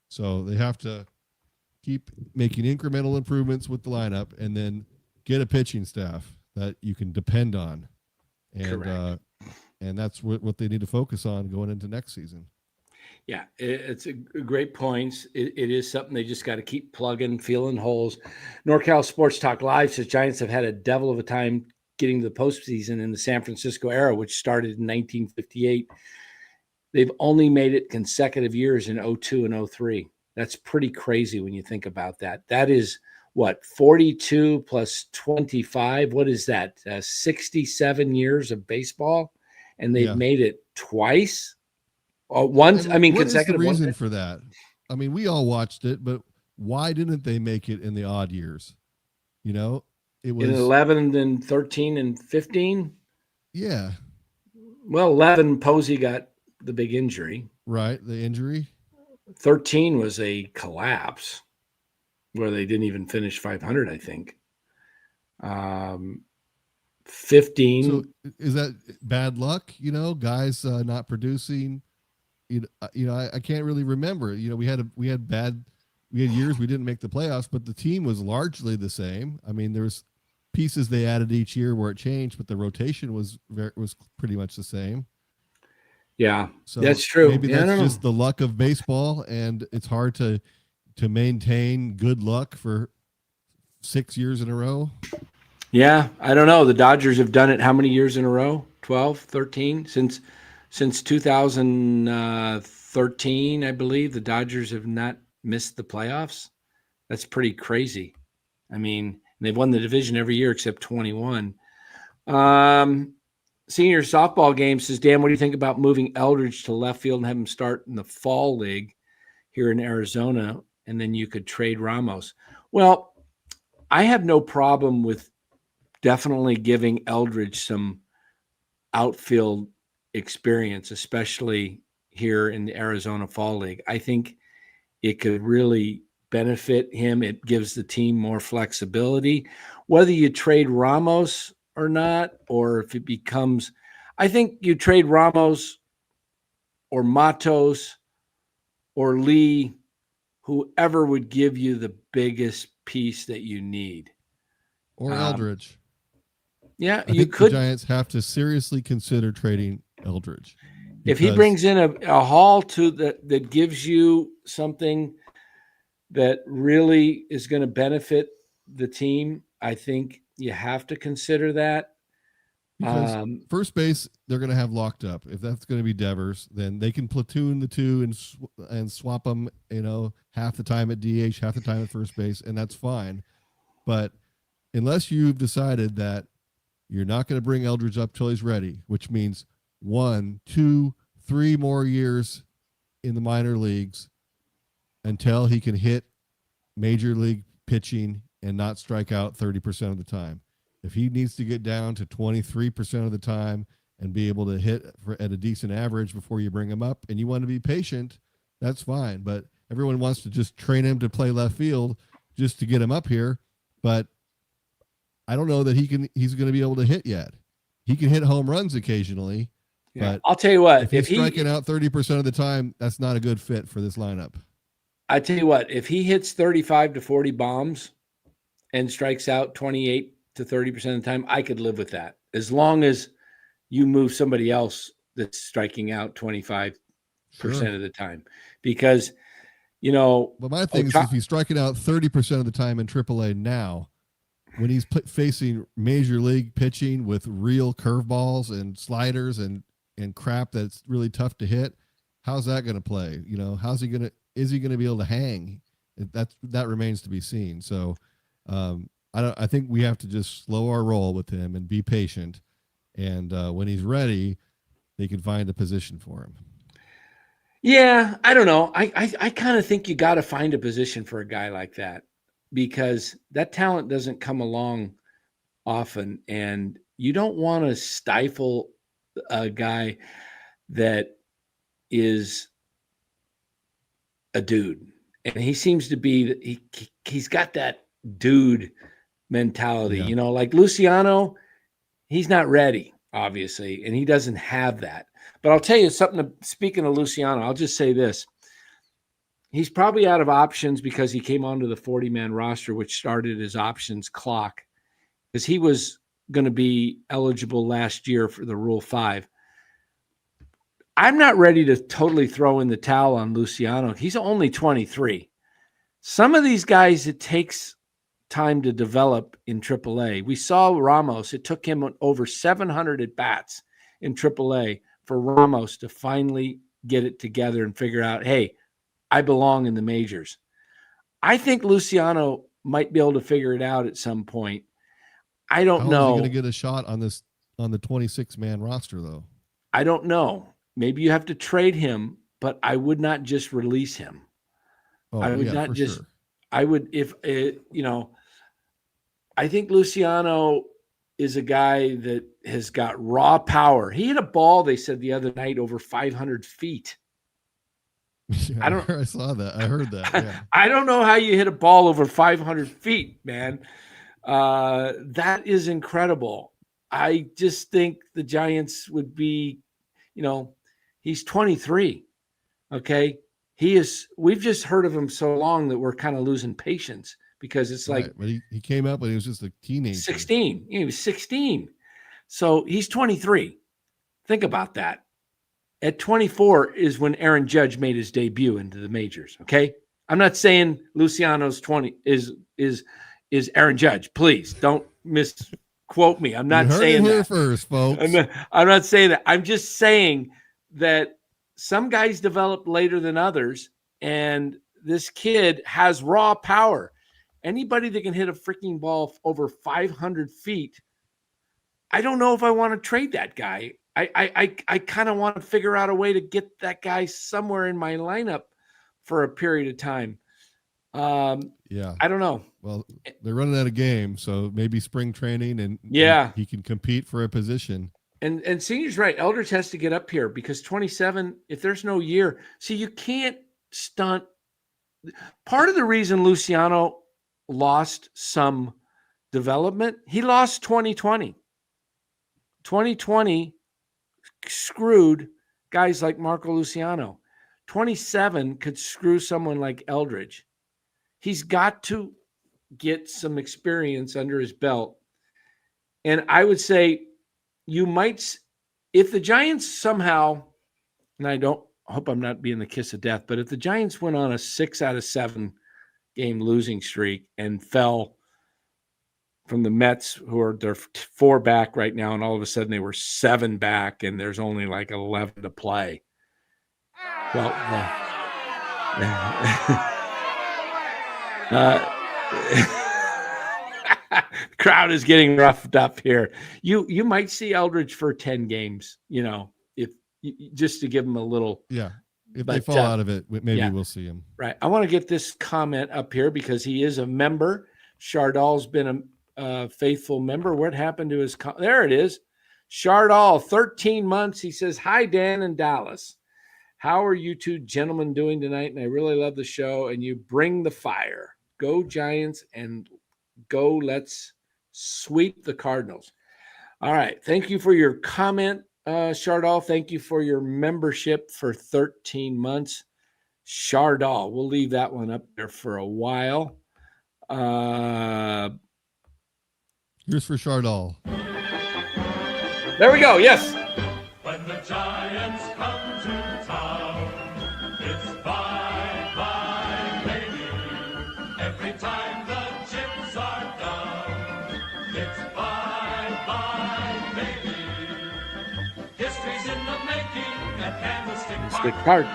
So they have to keep making incremental improvements with the lineup, and then get a pitching staff that you can depend on. And that's what they need to focus on going into next season. Yeah, it's a great point. It is something they just got to keep plugging, filling holes. NorCal Sports Talk Live says Giants have had a devil of a time getting to the postseason in the San Francisco era, which started in 1958. They've only made it consecutive years in 02 and 03. That's pretty crazy when you think about that. That is what, 42 plus 25? What is that? 67 years of baseball, and they've made it twice. Once, what consecutive. What is the reason for that? I mean, we all watched it, but why didn't they make it in the odd years? It was in 11 and 13 and 15. Yeah. Well, 11, Posey got the big injury. Right, the injury. 13 was a collapse where they didn't even finish 500, I think. 15. So is that bad luck? Guys not producing. I can't really remember. We had years we didn't make the playoffs, but the team was largely the same. I mean, there's pieces they added each year where it changed, but the rotation was pretty much the same. Yeah, so that's true. Maybe that's just the luck of baseball, and it's hard to maintain good luck for 6 years in a row. Yeah, I don't know. The Dodgers have done it how many years in a row? 12, 13? Since 2013, I believe, the Dodgers have not missed the playoffs. That's pretty crazy. I mean, they've won the division every year except 21. Senior softball game says, Dan, what do you think about moving Eldridge to left field and have him start in the fall league here in Arizona, and then you could trade Ramos? Well, I have no problem with definitely giving Eldridge some outfield experience, especially here in the Arizona Fall League. I think it could really benefit him. It gives the team more flexibility. Whether you trade Ramos or not, or if it becomes, I think you trade Ramos or Matos or Lee, whoever would give you the biggest piece that you need. Or Eldridge. Yeah, I think the Giants have to seriously consider trading Eldridge. If he brings in a haul that gives you something that really is going to benefit the team, I think you have to consider that. Because first base, they're going to have locked up. If that's going to be Devers, then they can platoon the 2 and swap them, half the time at DH, half the time at first base, and that's fine. But unless you've decided that you're not going to bring Eldridge up till he's ready, which means 1, 2, 3 more years in the minor leagues until he can hit major league pitching and not strike out 30% of the time. If he needs to get down to 23% of the time and be able to hit at a decent average before you bring him up, and you want to be patient, that's fine. But everyone wants to just train him to play left field just to get him up here. But I don't know that he's going to be able to hit yet. He can hit home runs occasionally, but I'll tell you what, if he's striking out 30% of the time, that's not a good fit for this lineup. I tell you what, if he hits 35 to 40 bombs and strikes out 28 to 30% of the time, I could live with that, as long as you move somebody else that's striking out 25% of the time. Because But my thing is, if he's striking out 30% of the time in AAA now, when he's facing major league pitching with real curveballs and sliders and crap that's really tough to hit, how's that going to play? Is he going to be able to hang? That remains to be seen. So I think we have to just slow our roll with him and be patient. And when he's ready, they can find a position for him. Yeah, I don't know. I kind of think you got to find a position for a guy like that, because that talent doesn't come along often, and you don't want to stifle a guy that is a dude. And he seems to be, he's got that dude mentality, Yeah. like Luciano, he's not ready, obviously, and he doesn't have that. But I'll tell you something, speaking of Luciano, I'll just say this. He's probably out of options because he came onto the 40-man roster, which started his options clock, because he was going to be eligible last year for the Rule 5. I'm not ready to totally throw in the towel on Luciano. He's only 23. Some of these guys, it takes time to develop in AAA. We saw Ramos. It took him over 700 at-bats in AAA for Ramos to finally get it together and figure out, hey, I belong in the majors. I think Luciano might be able to figure it out at some point. I don't know. How is he going to get a shot on the 26-man roster, though? I don't know. Maybe you have to trade him, but I would not just release him. I would not just. Sure. I would, if I think Luciano is a guy that has got raw power. He hit a ball, they said the other night, over 500 feet. Yeah, I saw that. I heard that. Yeah. I don't know how you hit a ball over 500 feet, man. That is incredible. I just think the Giants would be, he's 23. Okay. We've just heard of him so long that we're kind of losing patience, because it's like, but he came up when he was just a teenager. 16. He was 16. So he's 23. Think about that. At 24 is when Aaron Judge made his debut into the majors. Okay. I'm not saying Luciano's 20 is Aaron Judge. Please don't misquote me. I'm not saying that. Here that first, folks. I'm not saying that. I'm just saying that some guys develop later than others, and this kid has raw power. Anybody that can hit a freaking ball over 500 feet, I don't know if I want to trade that guy. I kind of want to figure out a way to get that guy somewhere in my lineup for a period of time. Yeah, I don't know. Well, they're running out of games, so maybe spring training, and he can compete for a position. And Senior's right. Eldridge has to get up here, because 27, if there's no year, see, you can't stunt. Part of the reason Luciano lost some development, he lost 2020. 2020 screwed guys like Marco Luciano. 27 could screw someone like Eldridge. He's got to get some experience under his belt. And I would say you might, if the Giants somehow, and I hope I'm not being the kiss of death, but if the Giants went on a 6 out of 7 game losing streak and fell from the Mets, who are they're 4 back right now, and all of a sudden they were 7 back, and there's only like 11 to play. Well, crowd is getting roughed up here. You might see Eldridge for 10 games, if just to give him a little. Yeah. If they fall out of it, maybe we'll see him. Right. I want to get this comment up here because he is a member. Chardal's been a faithful member. What happened to his? There it is. Chardal, 13 months. He says, "Hi, Dan and Dallas. How are you two gentlemen doing tonight? And I really love the show. And you bring the fire. Go Giants and go. Let's sweep the Cardinals." All right. Thank you for your comment, Chardal. Thank you for your membership for 13 months. Chardal. We'll leave that one up there for a while. Here's for Chardal. There we go. Yes. When the Giants come to town, it's bye, bye, The card.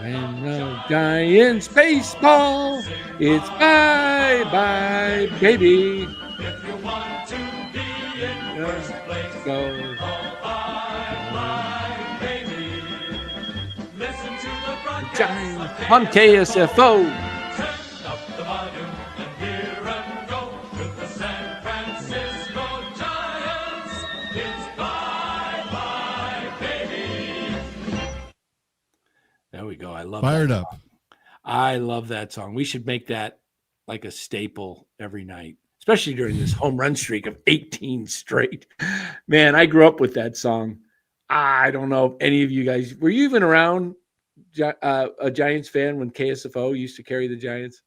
And the Giants baseball, it's bye-bye, baby. Let's go. Giants on KSFO. There we go. I love Fired that up. song. I love that song. We should make that like a staple every night, especially during this home run streak of 18 straight. Man, I grew up with that song. I don't know if any of you guys, were you even around a Giants fan when KSFO used to carry the Giants?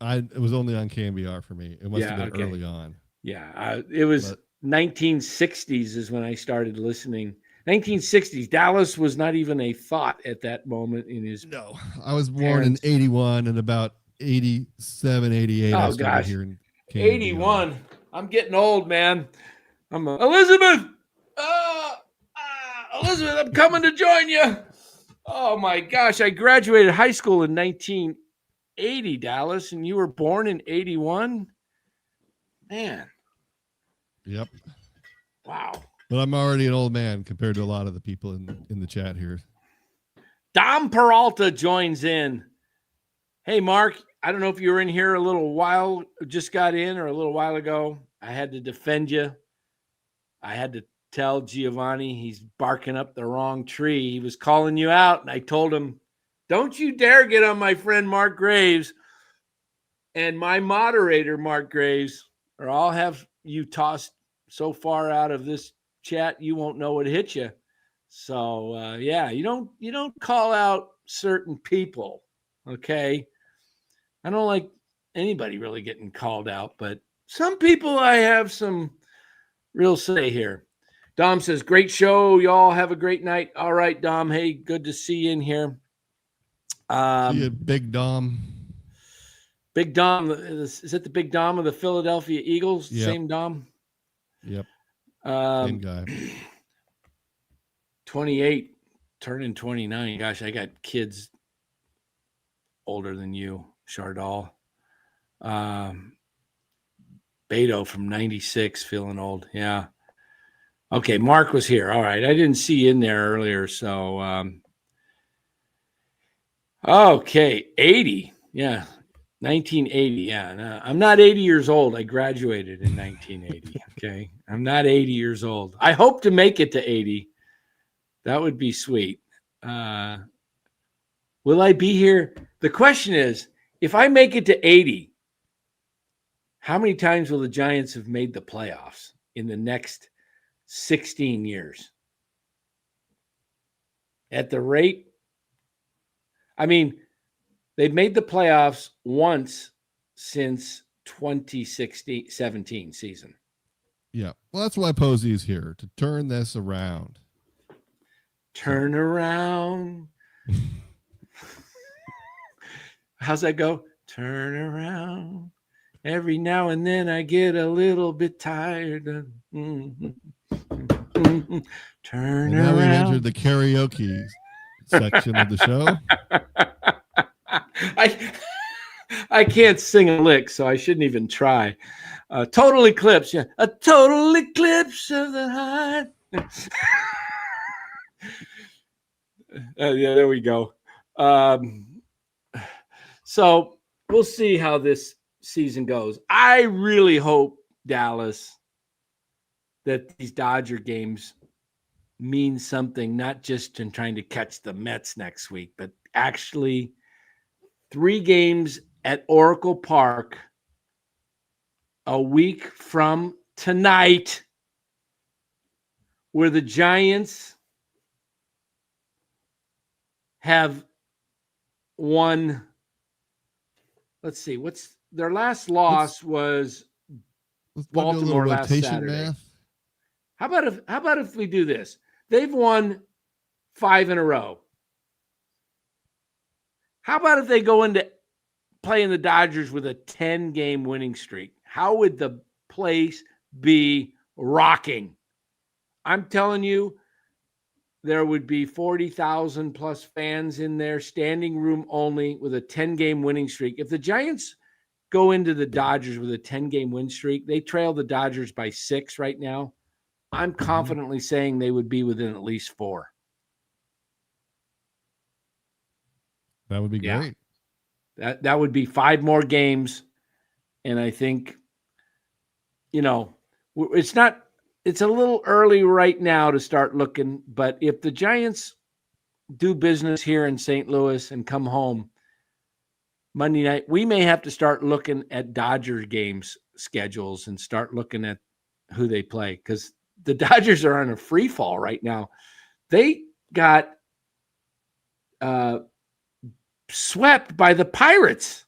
It was only on KMBR for me. It must have been okay. early on. Yeah, it was 1960s is when I started listening. 1960s. Dallas was not even a thought at that moment in his. No, I was born in 81 and about 87, 88. I started hearing KMBR. 81. I'm getting old, man. I'm Elizabeth. Elizabeth, I'm coming to join you. Oh my gosh. I graduated high school in 1980, Dallas, and you were born in 81. Man. Yep. Wow. But I'm already an old man compared to a lot of the people in the chat here. Dom Peralta joins in. Hey, Mark, I don't know if you were in here a little while, just got in or a little while ago. I had to defend you. I had to tell Giovanni he's barking up the wrong tree. He was calling you out, and I told him, don't you dare get on my friend Mark Graves and my moderator, Mark Graves, or I'll have you tossed so far out of this chat you won't know what hit you. So yeah, you don't call out certain people. Okay, I don't like anybody really getting called out, but some people I have some real say here. Dom says, great show, y'all have a great night. All right, Dom, hey, good to see you in here. See you, Big Dom. Big Dom, is it the Big Dom of the Philadelphia Eagles? Yep. Same Dom? Yep. Same guy. 28, turning 29. Gosh, I got kids older than you, Chardal. Beto from 96, feeling old. Yeah. Okay, Mark was here. All right. I didn't see you in there earlier. So, okay, 80. Yeah. 1980. Yeah. No, I'm not 80 years old. I graduated in 1980. Okay. I'm not 80 years old. I hope to make it to 80. That would be sweet. Will I be here? The question is, if I make it to 80, how many times will the Giants have made the playoffs in the next 16 years? At the rate, I mean, they've made the playoffs once since 2017 season. Yeah. Well, that's why Posey is here, to turn this around. Turn around. How's that go? Turn around. Every now and then I get a little bit tired of turn and now around. We've entered the karaoke section of the show. I can't sing a lick, so I shouldn't even try. Total eclipse, yeah. A total eclipse of the heart. Yeah, there we go. So we'll see how this season goes. I really hope, Dallas, that these Dodger games mean something, not just in trying to catch the Mets next week, but actually 3 games at Oracle Park a week from tonight, where the Giants have won. Let's see, what's their last loss was Baltimore last Saturday. Math. How about if we do this? They've won 5 in a row. How about if they go into playing the Dodgers with a 10-game winning streak? How would the place be rocking? I'm telling you, there would be 40,000 plus fans in there, standing room only, with a 10-game winning streak. If the Giants go into the Dodgers with a 10-game win streak, they trail the Dodgers by 6 right now. I'm confidently saying they would be within at least 4. That would be Yeah. great. That would be 5 more games. And I think, it's a little early right now to start looking, but if the Giants do business here in St. Louis and come home Monday night, we may have to start looking at Dodger games schedules and start looking at who they play, because the Dodgers are on a free fall right now. They got swept by the Pirates.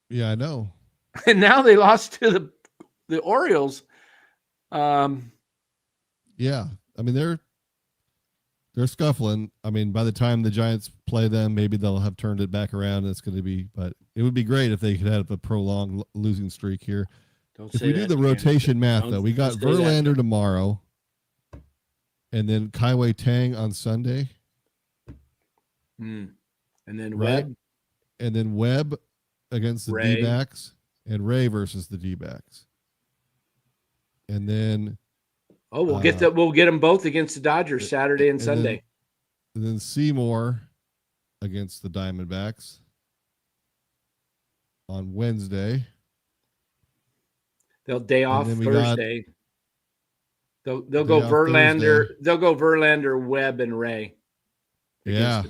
Yeah, I know. And now they lost to the Orioles. Yeah, I mean they're scuffling. I mean, by the time the Giants play them, maybe they'll have turned it back around. It's going to be, but it would be great if they could have a prolonged losing streak here. If we do the rotation math, though, we got Verlander tomorrow, and then Kaiwei Tang on Sunday, and then right? Webb, and then Webb against the D-backs, and Ray versus the D-backs, and then we'll get them both against the Dodgers Saturday and Sunday. And then Seymour against the Diamondbacks on Wednesday. They'll day off Thursday. They'll go Verlander. Thursday. They'll go Verlander, Webb, and Ray. Yeah,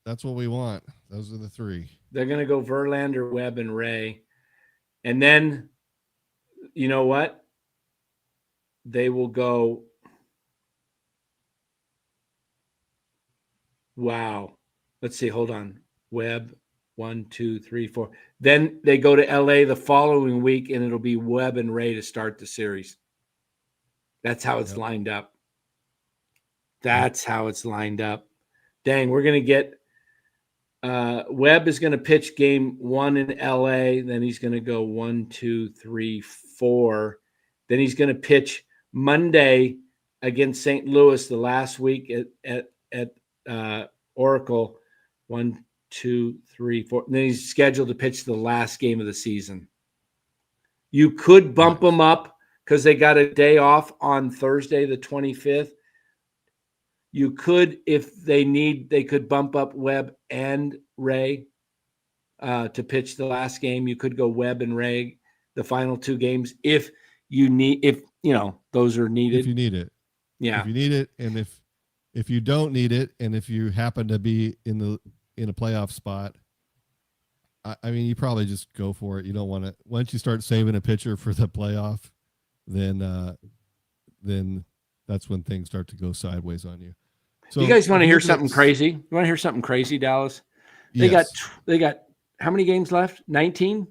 that's what we want. Those are the 3. They're going to go Verlander, Webb, and Ray. And then, you know what? They will go. Wow. Let's see. Hold on. Webb, 1, 2, 3, 4. Then they go to LA the following week, and it'll be Webb and Ray to start the series. That's how it's lined up. That's how it's lined up. Dang, we're going to get Webb is going to pitch game 1 in LA. Then he's going to go 1, 2, 3, 4. Then he's going to pitch Monday against St. Louis the last week at Oracle. 1, 2, 3, 4. And then he's scheduled to pitch the last game of the season. You could bump them up because they got a day off on Thursday, the 25th. You could, if they could bump up Webb and Ray to pitch the last game. You could go Webb and Ray the final 2 games if those are needed. If you need it. Yeah. If you need it, and if you don't need it, and if you happen to be in a playoff spot, I mean, you probably just go for it. You don't want to. Once you start saving a pitcher for the playoff, then that's when things start to go sideways on you. So you guys want to hear something crazy? You want to hear something crazy, Dallas? They got how many games left? 19?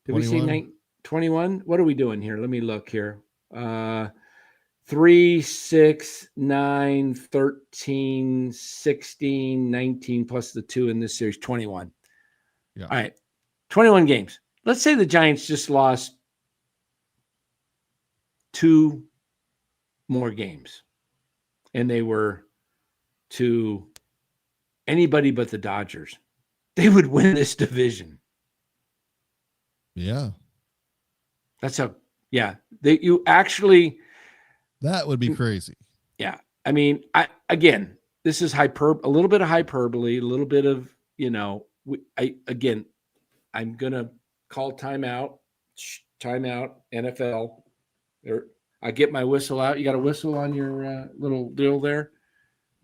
Did 21? We see 21? What are we doing here? Let me look here. 3, 6, 9, 13, 16, 19 plus the 2 in this series, 21. Yeah. All right. 21 games. Let's say the Giants just lost 2 more games, and they were to anybody but the Dodgers. They would win this division. Yeah. That's how, you actually. That would be crazy. Yeah. I mean, this is a little bit of hyperbole, a little bit of, I'm going to call timeout, NFL. I get my whistle out. You got a whistle on your little deal there?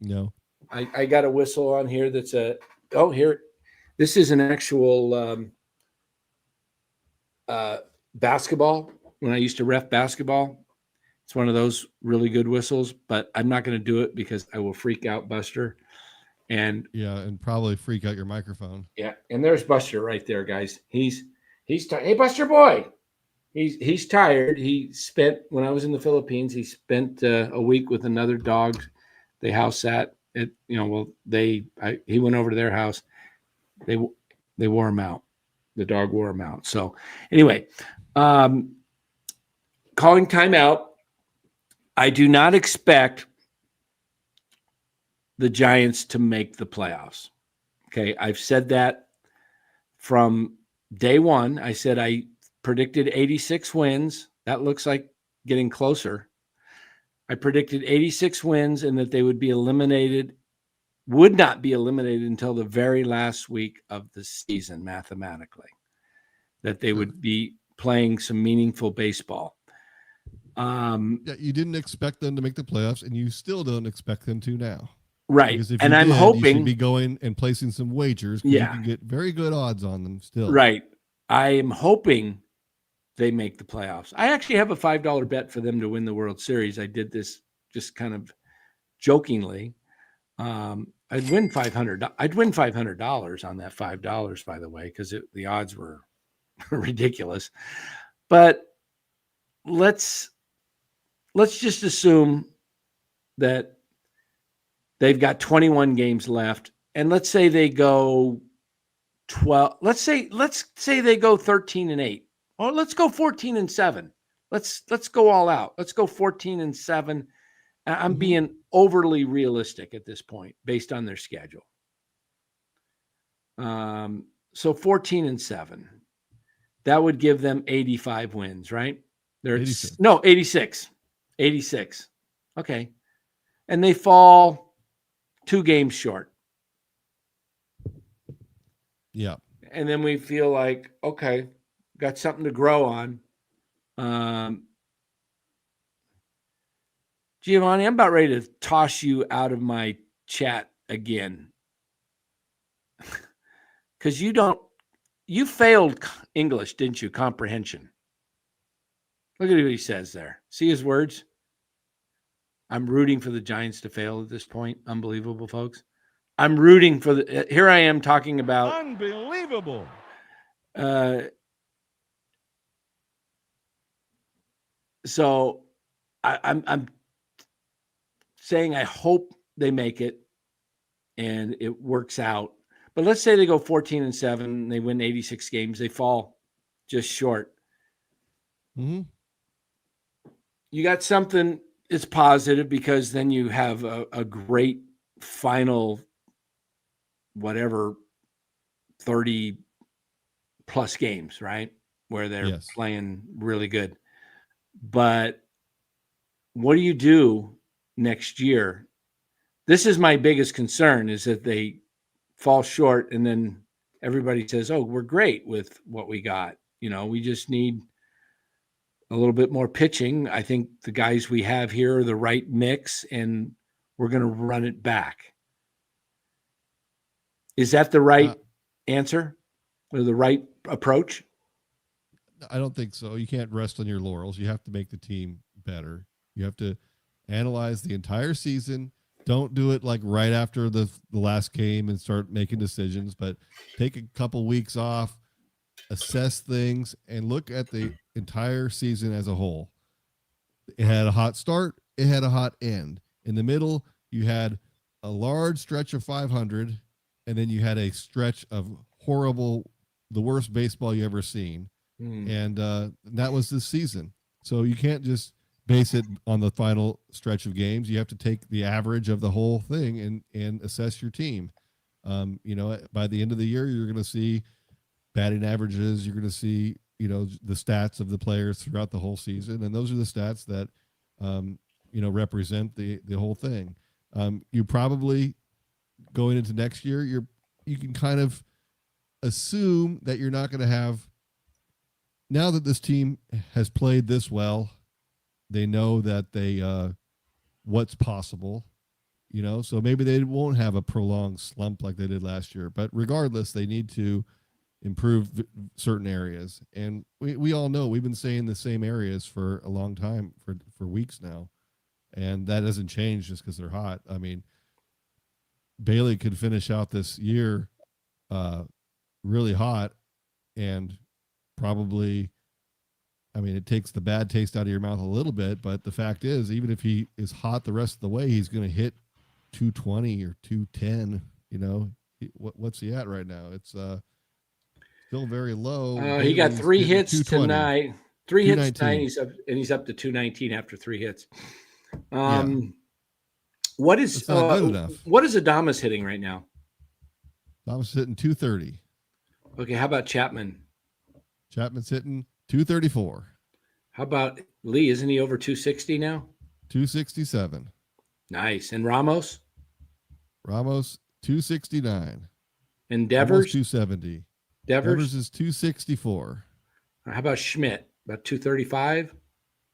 No. I got a whistle on here that's here. This is an actual basketball. When I used to ref basketball, it's one of those really good whistles, but I'm not going to do it because I will freak out Buster. And probably freak out your microphone. Yeah, and there's Buster right there, guys. He's hey, Buster boy. He's tired. He spent, when I was in the Philippines, he spent a week with another dog. They house sat. He went over to their house. They wore him out. The dog wore him out. So anyway, calling timeout. I do not expect the Giants to make the playoffs. Okay, I've said that from day one. I said I predicted 86 wins. That looks like getting closer. I predicted 86 wins and that they would not be eliminated until the very last week of the season, mathematically, that they would be playing some meaningful baseball. You didn't expect them to make the playoffs, and you still don't expect them to now. Right. Because if and you I'm did, hoping you should be going and placing some wagers. You can get very good odds on them still. Right. I am hoping they make the playoffs. I actually have a $5 bet for them to win the World Series. I did this just kind of jokingly. I'd win $500. I'd win $500 on that $5, by the way, because the odds were ridiculous. But let's just assume that they've got 21 games left, and let's say they go 12. Let's say they go 13-8, or let's go 14-7. Let's go all out. Let's go 14-7. I'm being overly realistic at this point based on their schedule. So 14-7, that would give them 85 wins, right? 86. 86. Okay. And they fall 2 games short. Yeah. And then we feel like, okay, got something to grow on. Giovanni, I'm about ready to toss you out of my chat again. Because you failed English, didn't you? Comprehension. Look at what he says there. See his words? I'm rooting for the Giants to fail at this point. Unbelievable, folks. I'm rooting for here I am talking about. Unbelievable. So I'm saying I hope they make it and it works out. But let's say they go 14-7, they win 86 games, they fall just short. Mm-hmm. You got something that's positive because then you have a great final, whatever, 30 plus games, right? Where they're playing really good. But what do you do next year? This is my biggest concern, is that they fall short and then everybody says, oh, we're great with what we got. We just need a little bit more pitching. I think the guys we have here are the right mix and we're going to run it back. Is that the right answer or the right approach? I don't think so. You can't rest on your laurels. You have to make the team better. You have to analyze the entire season. Don't do it like right after the last game and start making decisions, but take a couple weeks off, assess things, and look at the entire season as a whole. It had a hot start. It had a hot end. In the middle, you had a large stretch of 500, and then you had a stretch of horrible, the worst baseball you ever seen. And that was this season. So you can't just base it on the final stretch of games. You have to take the average of the whole thing and assess your team. By the end of the year, you're going to see batting averages. You're going to see, the stats of the players throughout the whole season. And those are the stats that, represent the whole thing. You probably going into next year, you can kind of assume that you're not going to have, now that this team has played this well, they know that what's possible, so maybe they won't have a prolonged slump like they did last year. But regardless, they need to improve certain areas. And we all know, we've been saying the same areas for a long time, for weeks now. And that hasn't changed just because they're hot. I mean, Bailey could finish out this year really hot and probably, it takes the bad taste out of your mouth a little bit, but the fact is, even if he is hot the rest of the way, he's going to hit 220 or 210. What's he at right now? It's still very low. He got 3 hits tonight. 3 hits 219. he's up to 219 after 3 hits. Yeah. What is That's not good enough. what is Adames hitting right now? Adames hitting 230. Okay, how about Chapman? Chapman's hitting 234. How about Lee? Isn't he over 260 now? 267. Nice. And Ramos? Ramos 269. And Devers Devers? 270. Devers is 264. How about Schmidt? About 235?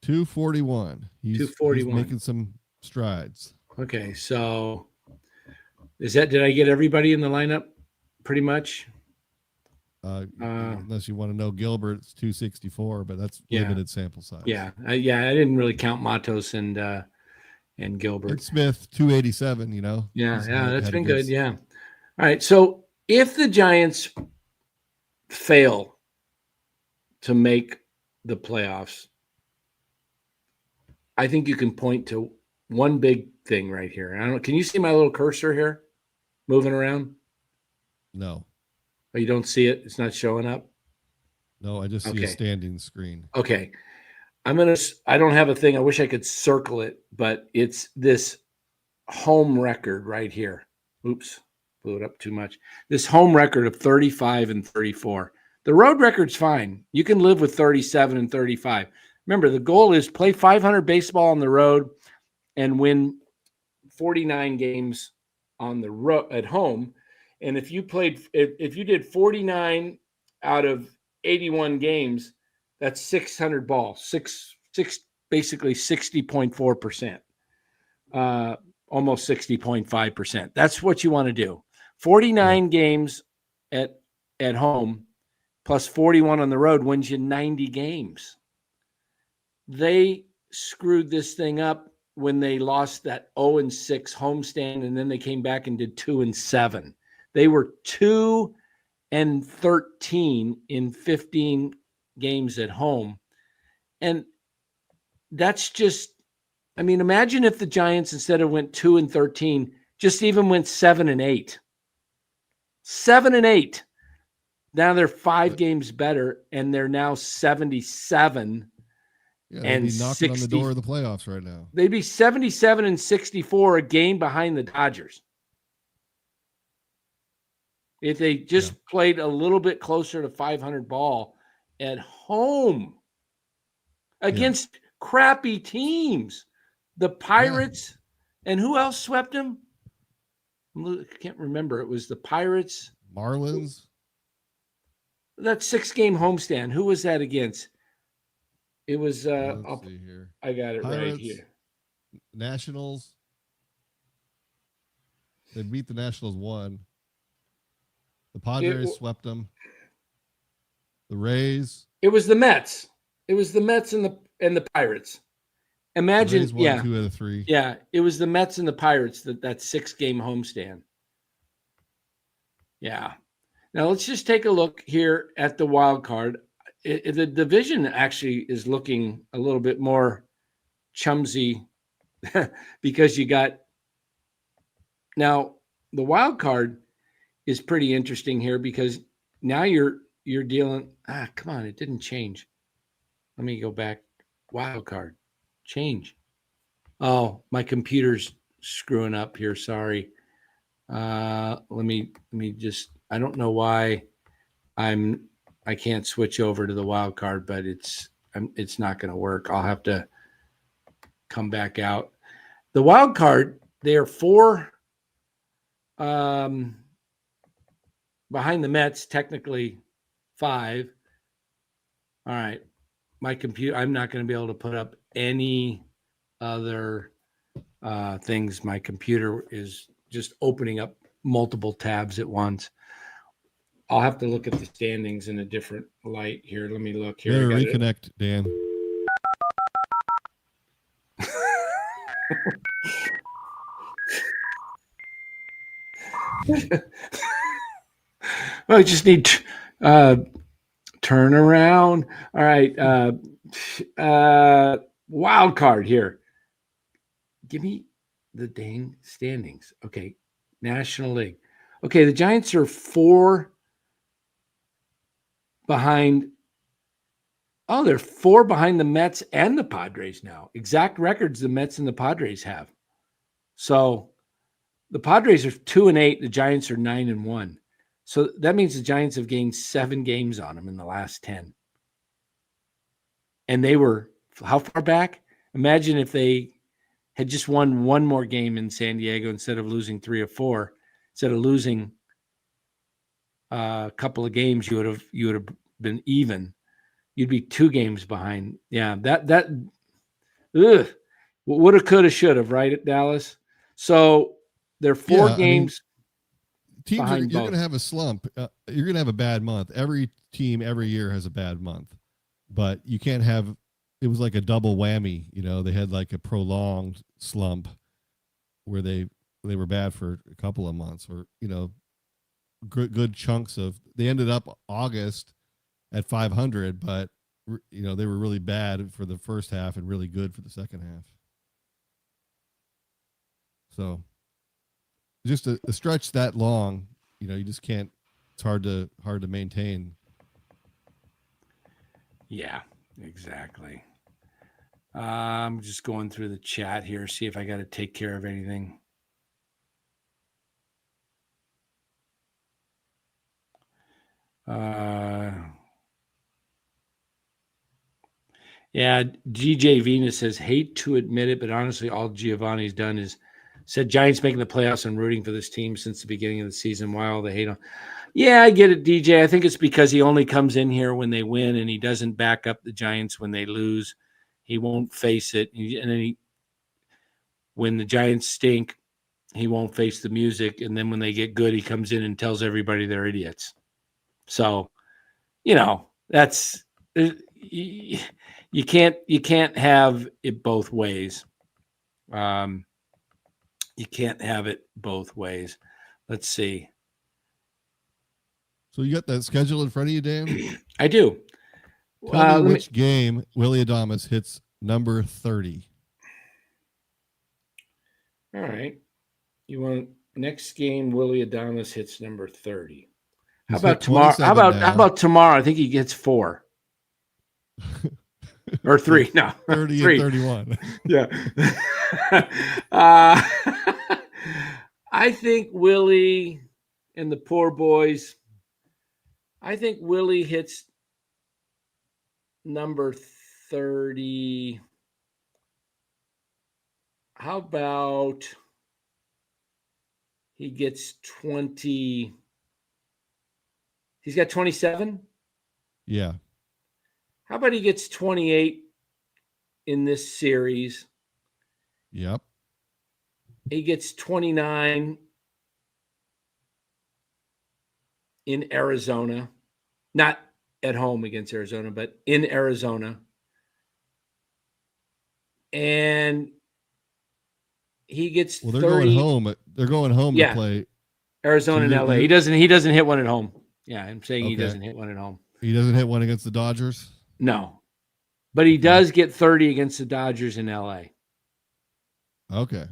241. He's 241. making some strides. Okay, so did I get everybody in the lineup pretty much? Unless you want to know Gilbert's 264, but that's limited sample size. Yeah. I didn't really count Matos and Gilbert. And Smith 287, Yeah, that's been good. Yeah. All right. So if the Giants fail to make the playoffs, I think you can point to one big thing right here. I don't know. Can you see my little cursor here moving around? No. Oh, you don't see it? It's not showing up? No, I just see a standing screen. Okay. I don't have a thing. I wish I could circle it, but it's this home record right here. Oops, blew it up too much. This home record of 35 and 34. The road record's fine. You can live with 37 and 35. Remember, the goal is play 500 baseball on the road and win 49 games on the road at home. And if you did 49 out of 81 games, that's 600 balls, basically 60.4%, almost 60.5%. That's what you want to do. 49 games at home plus 41 on the road wins you 90 games. They screwed this thing up when they lost that 0-6 homestand, and then they came back and did 2-7. They were 2-13 in 15 games at home. And that's just, imagine if the Giants, instead of went 2-13, just even went 7-8. 7-8. Now they're 5 games better, and they're now 77. Yeah, they'd be knocking on the door of the playoffs right now. They'd be 77 and 64, a game behind the Dodgers. If they just played a little bit closer to 500 ball at home against crappy teams. The Pirates, and who else swept them? I can't remember. It was the Pirates. Marlins. That 6-game homestand. Who was that against? It was Let's see here. I got it Pirates, right here. Nationals. They beat the Nationals 1. The Padres swept them. The Rays. It was the Mets. It was the Mets and the Pirates. Imagine, the Rays won 2 out of 3. Yeah, it was the Mets and the Pirates that 6-game homestand. Yeah. Now let's just take a look here at the wild card. The division actually is looking a little bit more chumsy because you got now the wild card is pretty interesting here because now you're dealing. Come on, it didn't change. Let me go back. Wild card change. Oh, my computer's screwing up here. Sorry. Let me just. I don't know why I can't switch over to the wild card, but it's not going to work. I'll have to come back out. The wild card, they are 4 behind the Mets, technically 5. All right. My computer, I'm not going to be able to put up any other things. My computer is just opening up multiple tabs at once. I'll have to look at the standings in a different light here. Let me look here. Better reconnect, Dan. Well, I just need turn around. All right. Wild card here. Give me the dang standings. Okay. National League. Okay. The Giants are 4 behind. Oh, they're 4 behind the Mets and the Padres now. Exact records the Mets and the Padres have. So the Padres are 2-8. The Giants are 9-1. So that means the Giants have gained 7 games on them in the last 10. And they were how far back? Imagine if they had just won one more game in San Diego instead of losing 3 or 4. Instead of losing a couple of games, you would have been even. You'd be 2 games behind. Yeah, that woulda, coulda, shoulda, right at Dallas. So they're 4 games teams behind you're both. going to have a slump. You're going to have a bad month. Every team every year has a bad month, but you can't have. It was like a double whammy. They had like a prolonged slump where they were bad for a couple of months, or good chunks of. They ended up August at 500, but they were really bad for the first half and really good for the second half. So just a stretch that long, you just can't. It's hard to maintain. Yeah, exactly. I'm just going through the chat here, see if I got to take care of anything. Yeah, GJ Venus says, hate to admit it, but honestly, all Giovanni's done is said Giants making the playoffs and rooting for this team since the beginning of the season. Why all the hate on? Yeah, I get it, DJ. I think it's because he only comes in here when they win and he doesn't back up the Giants when they lose. He won't face it. And then when the Giants stink, he won't face the music. And then when they get good, he comes in and tells everybody they're idiots. So, that's you can't have it both ways. You can't have it both ways. Let's see. So you got that schedule in front of you, Dan? I do. Tell me which game Willy Adames hits number 30. All right. You want next game? Willy Adames hits number 30. How about tomorrow? How about tomorrow? I think he gets 4 or 3. No, 30 3. and 31. Yeah. I think Willie and the poor boys. I think Willie hits number 30. How about he gets 20? He's got 27? Yeah. How about he gets 28 in this series? Yep. He gets 29 in Arizona. Not at home against Arizona, but in Arizona. And he gets 30. They're going home. They're going home to play Arizona and LA. He doesn't hit one at home. Yeah, I'm saying he doesn't hit one at home. He doesn't hit one against the Dodgers? No. But he does get 30 against the Dodgers in LA. Okay.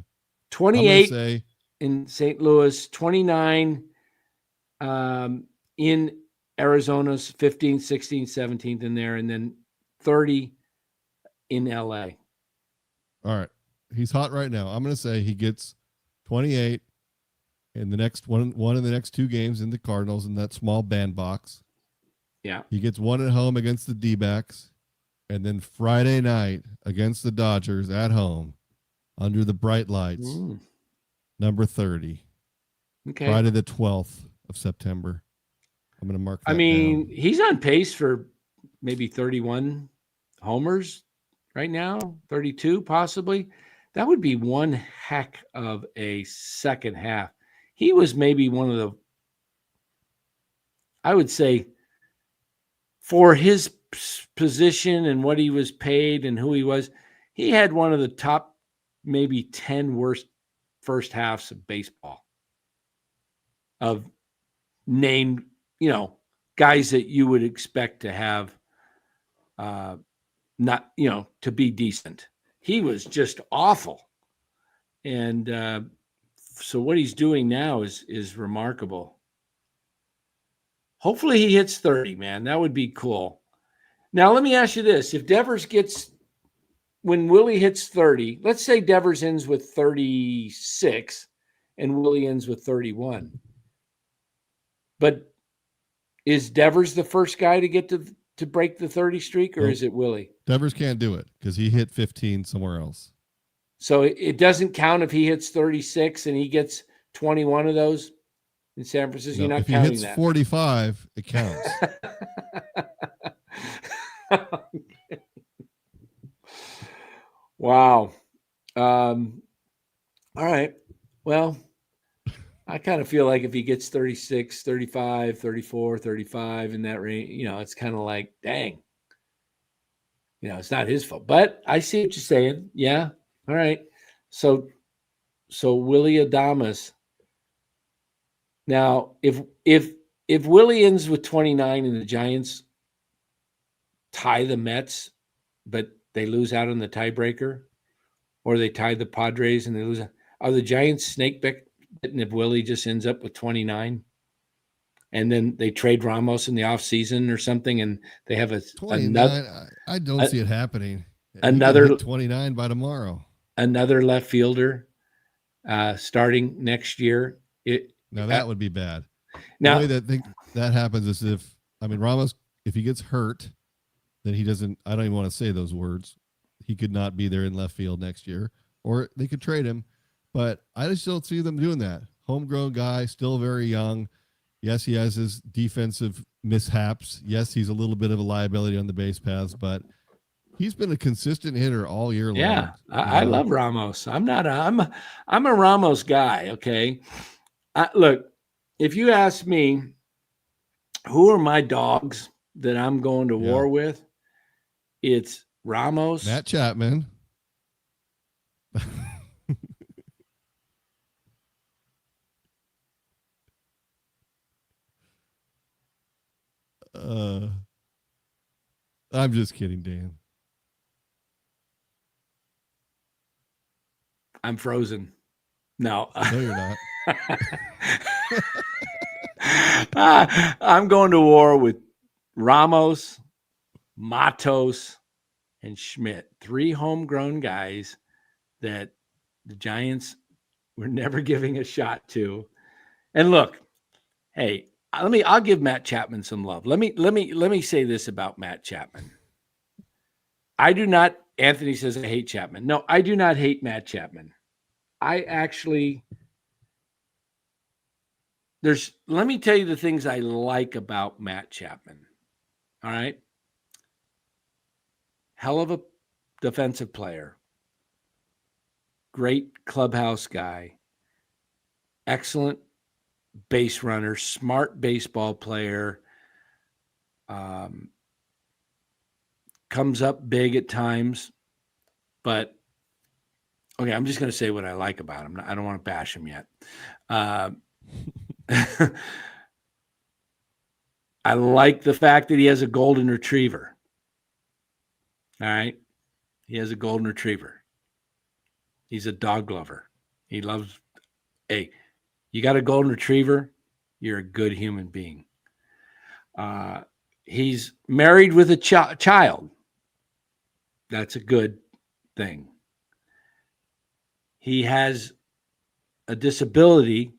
28 in St. Louis, 29 in Arizona's 15th, 16th, 17th in there, and then 30 in LA. All right. He's hot right now. I'm going to say he gets 28 in the next one of the next 2 games in the Cardinals in that small bandbox. Yeah. He gets 1 at home against the D-backs, and then Friday night against the Dodgers at home under the bright lights. Number 30. Okay. Friday the 12th of September. I'm going to mark that down. down. He's on pace for maybe 31 homers right now, 32 possibly. That would be one heck of a second half. He was maybe one of the, I would say, for his position and what he was paid and who he was, he had one of the top maybe 10 worst first halves of baseball. Of named, guys that you would expect to have not, to be decent. He was just awful. And so what he's doing now is remarkable. Hopefully he hits 30, man. That would be cool. Now, let me ask you this. If Devers when Willie hits 30, let's say Devers ends with 36 and Willie ends with 31. But is Devers the first guy to get to break the 30 streak, or is it Willie? Devers can't do it because he hit 15 somewhere else. So it doesn't count if he hits 36 and he gets 21 of those in San Francisco. No, You're not if he counting hits that. 45, it counts. Wow. All right. Well, I kind of feel like if he gets 36, 35, 34, 35 in that range, it's kind of like, dang. It's not his fault. But I see what you're saying. Yeah. All right. So Willie Adames. Now, if Willie ends with 29 and the Giants tie the Mets, but they lose out on the tiebreaker, or they tie the Padres and they lose, are the Giants snake bitten if Willie just ends up with 29? And then they trade Ramos in the offseason or something, and they have 29. I don't see it happening. Another 29 by tomorrow. Another left fielder starting next year. Now that would be bad. Now the way that happens is if Ramos, if he gets hurt, then he doesn't. I don't even want to say those words. He could not be there in left field next year, or they could trade him. But I just don't see them doing that. Homegrown guy, still very young. Yes, he has his defensive mishaps. Yes, he's a little bit of a liability on the base paths, but he's been a consistent hitter all year long. Yeah, I love Ramos. I'm a Ramos guy. Okay, look, if you ask me, who are my dogs that I'm going to war with? It's Ramos, Matt Chapman. I'm just kidding, Dan. I'm frozen. No, you're not. I'm going to war with Ramos, Matos, and Schmidt. 3 homegrown guys that the Giants were never giving a shot to. And look, hey, I'll give Matt Chapman some love. Let me say this about Matt Chapman. I do not. Anthony says I hate Chapman. No, I do not hate Matt Chapman. I actually. Let me tell you the things I like about Matt Chapman. All right. Hell of a defensive player. Great clubhouse guy. Excellent base runner, smart baseball player. Comes up big at times, but okay, I'm just going to say what I like about him. I don't want to bash him yet. I like the fact that he has a golden retriever. All right. He has a golden retriever. He's a dog lover. He loves, hey, you got a golden retriever, you're a good human being. He's married with a child. That's a good thing. He has a disability,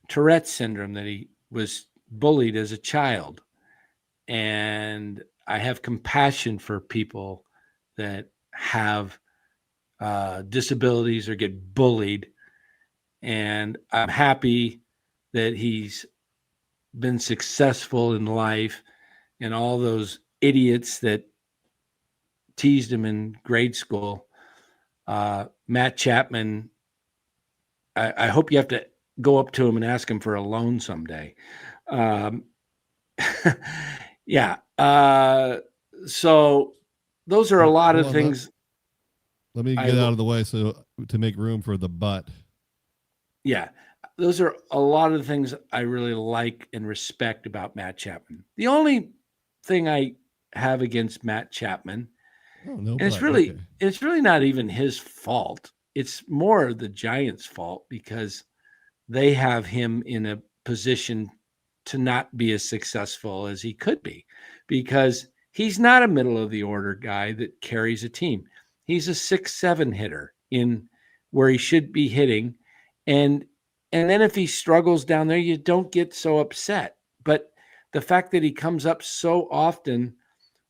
Tourette's syndrome, that he was bullied as a child. And I have compassion for people that have disabilities or get bullied. And I'm happy that he's been successful in life, and all those idiots that teased him in grade school. Matt Chapman, I hope you have to go up to him and ask him for a loan someday. Yeah. So those are a lot of things. Let me get out of the way so to make room for the butt. Yeah. Those are a lot of the things I really like and respect about Matt Chapman. The only thing I have against Matt Chapman, and it's really not even his fault. It's more the Giants' fault because they have him in a position to not be as successful as he could be, because He's not a middle of the order guy that carries a team. He's a 6-7 hitter in where he should be hitting. And then if he struggles down there, you don't get so upset. But the fact that he comes up so often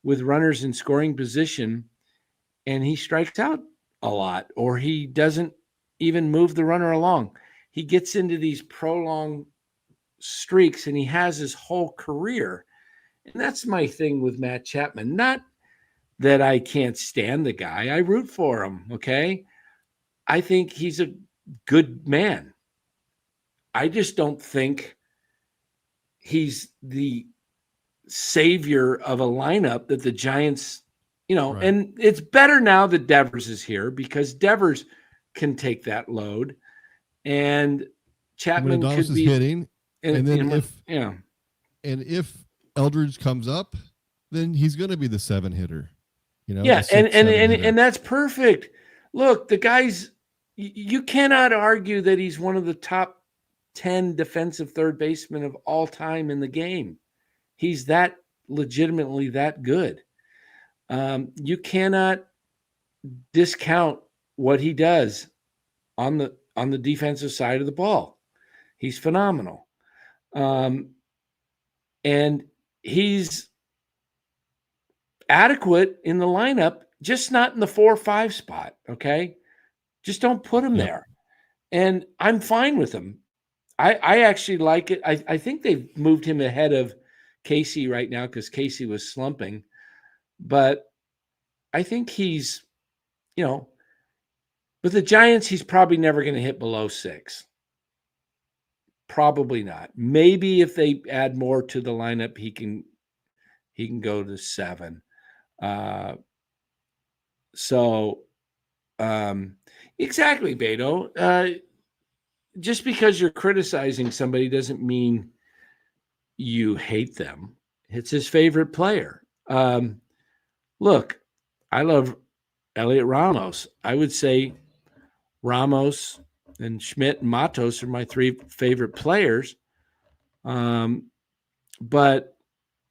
with runners in scoring position and he strikes out a lot, or he doesn't even move the runner along, he gets into these prolonged streaks and he has his whole career. And that's my thing with Matt Chapman. Not that I can't stand the guy. I root for him, okay? I think he's a good man. I just don't think he's the savior of a lineup that the Giants, Right. and it's better now that Devers is here because Devers can take that load. And Chapman When Adonis could is be hitting, and then if Eldridge comes up, then he's going to be the 7 hitter. Yeah, the 6, 7 hitter. and that's perfect. Look, the guy's, you cannot argue that he's one of the top 10 defensive third basemen of all time in the game. He's that legitimately that good. You cannot discount what he does on the defensive side of the ball. He's phenomenal. And he's adequate in the lineup, just not in the 4 or 5 spot. Okay. Just don't put him there. And I'm fine with him. I actually like it. I think they've moved him ahead of Casey right now because Casey was slumping. But I think he's, with the Giants, he's probably never going to hit below 6. Probably not. Maybe if they add more to the lineup, he can go to 7. Exactly, Beto. Just because you're criticizing somebody doesn't mean you hate them. It's his favorite player. Look, I love Elliot Ramos. I would say Ramos and Schmidt and Matos are my 3 favorite players. But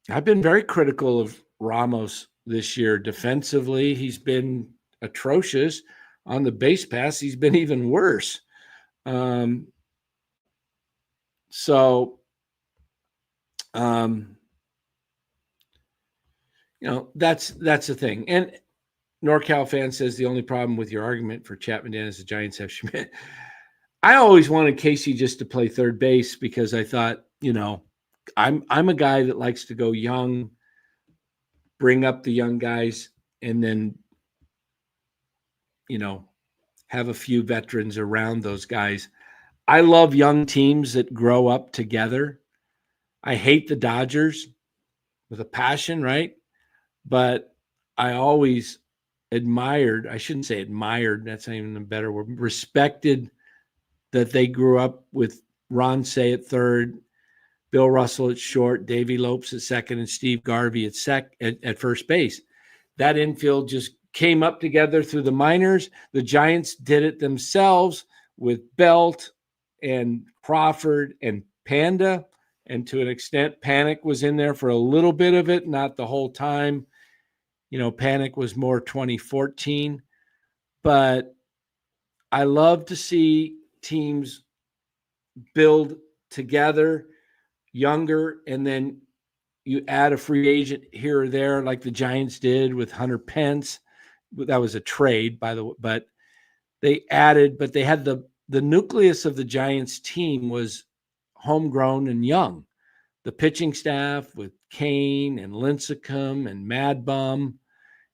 I've been very critical of Ramos this year. Defensively, he's been atrocious. On the base pass, he's been even worse. That's the thing. And NorCal fan says the only problem with your argument for Chapman Dan is the Giants have Schmidt. I always wanted Casey just to play third base because I thought, I'm a guy that likes to go young, bring up the young guys, and then, have a few veterans around those guys. I love young teams that grow up together. I hate the Dodgers with a passion, right? But I always admired, I shouldn't say admired, that's not even a better word, respected that they grew up with Ron Say at third, Bill Russell at short, Davey Lopes at second, and Steve Garvey at first base. That infield just came up together through the minors. The Giants did it themselves with Belt and Crawford and Panda. And to an extent, Panic was in there for a little bit of it, not the whole time. Panic was more 2014. But I love to see teams build together, younger, and then you add a free agent here or there, like the Giants did with Hunter Pence. That was a trade, by the way, but they had the nucleus of the Giants team was homegrown and young. The pitching staff with Kane and Lincecum and Mad Bum,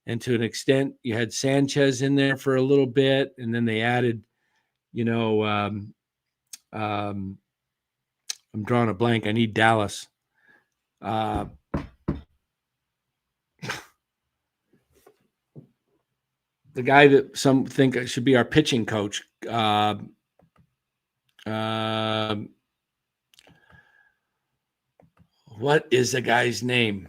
and to an extent, you had Sanchez in there for a little bit, and then they added, I'm drawing a blank. I need Dallas. The guy that some think should be our pitching coach. What is the guy's name?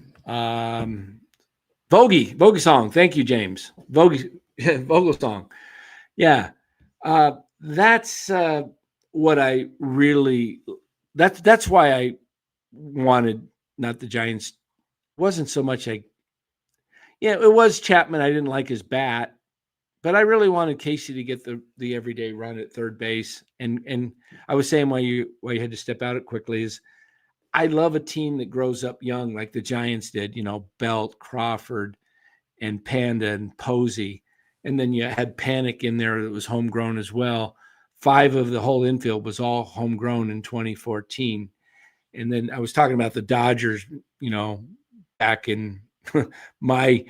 Vogelsong. Thank you, James. Vogelsong. Yeah. That's what I really, that's why I wanted, not the Giants. It wasn't so much I Yeah, it was Chapman. I didn't like his bat, but I really wanted Casey to get the everyday run at third base. And I was saying why you had to step out it quickly is I love a team that grows up young like the Giants did, Belt, Crawford, and Panda and Posey. And then you had Panic in there that was homegrown as well. 5 of the whole infield was all homegrown in 2014. And then I was talking about the Dodgers, back in my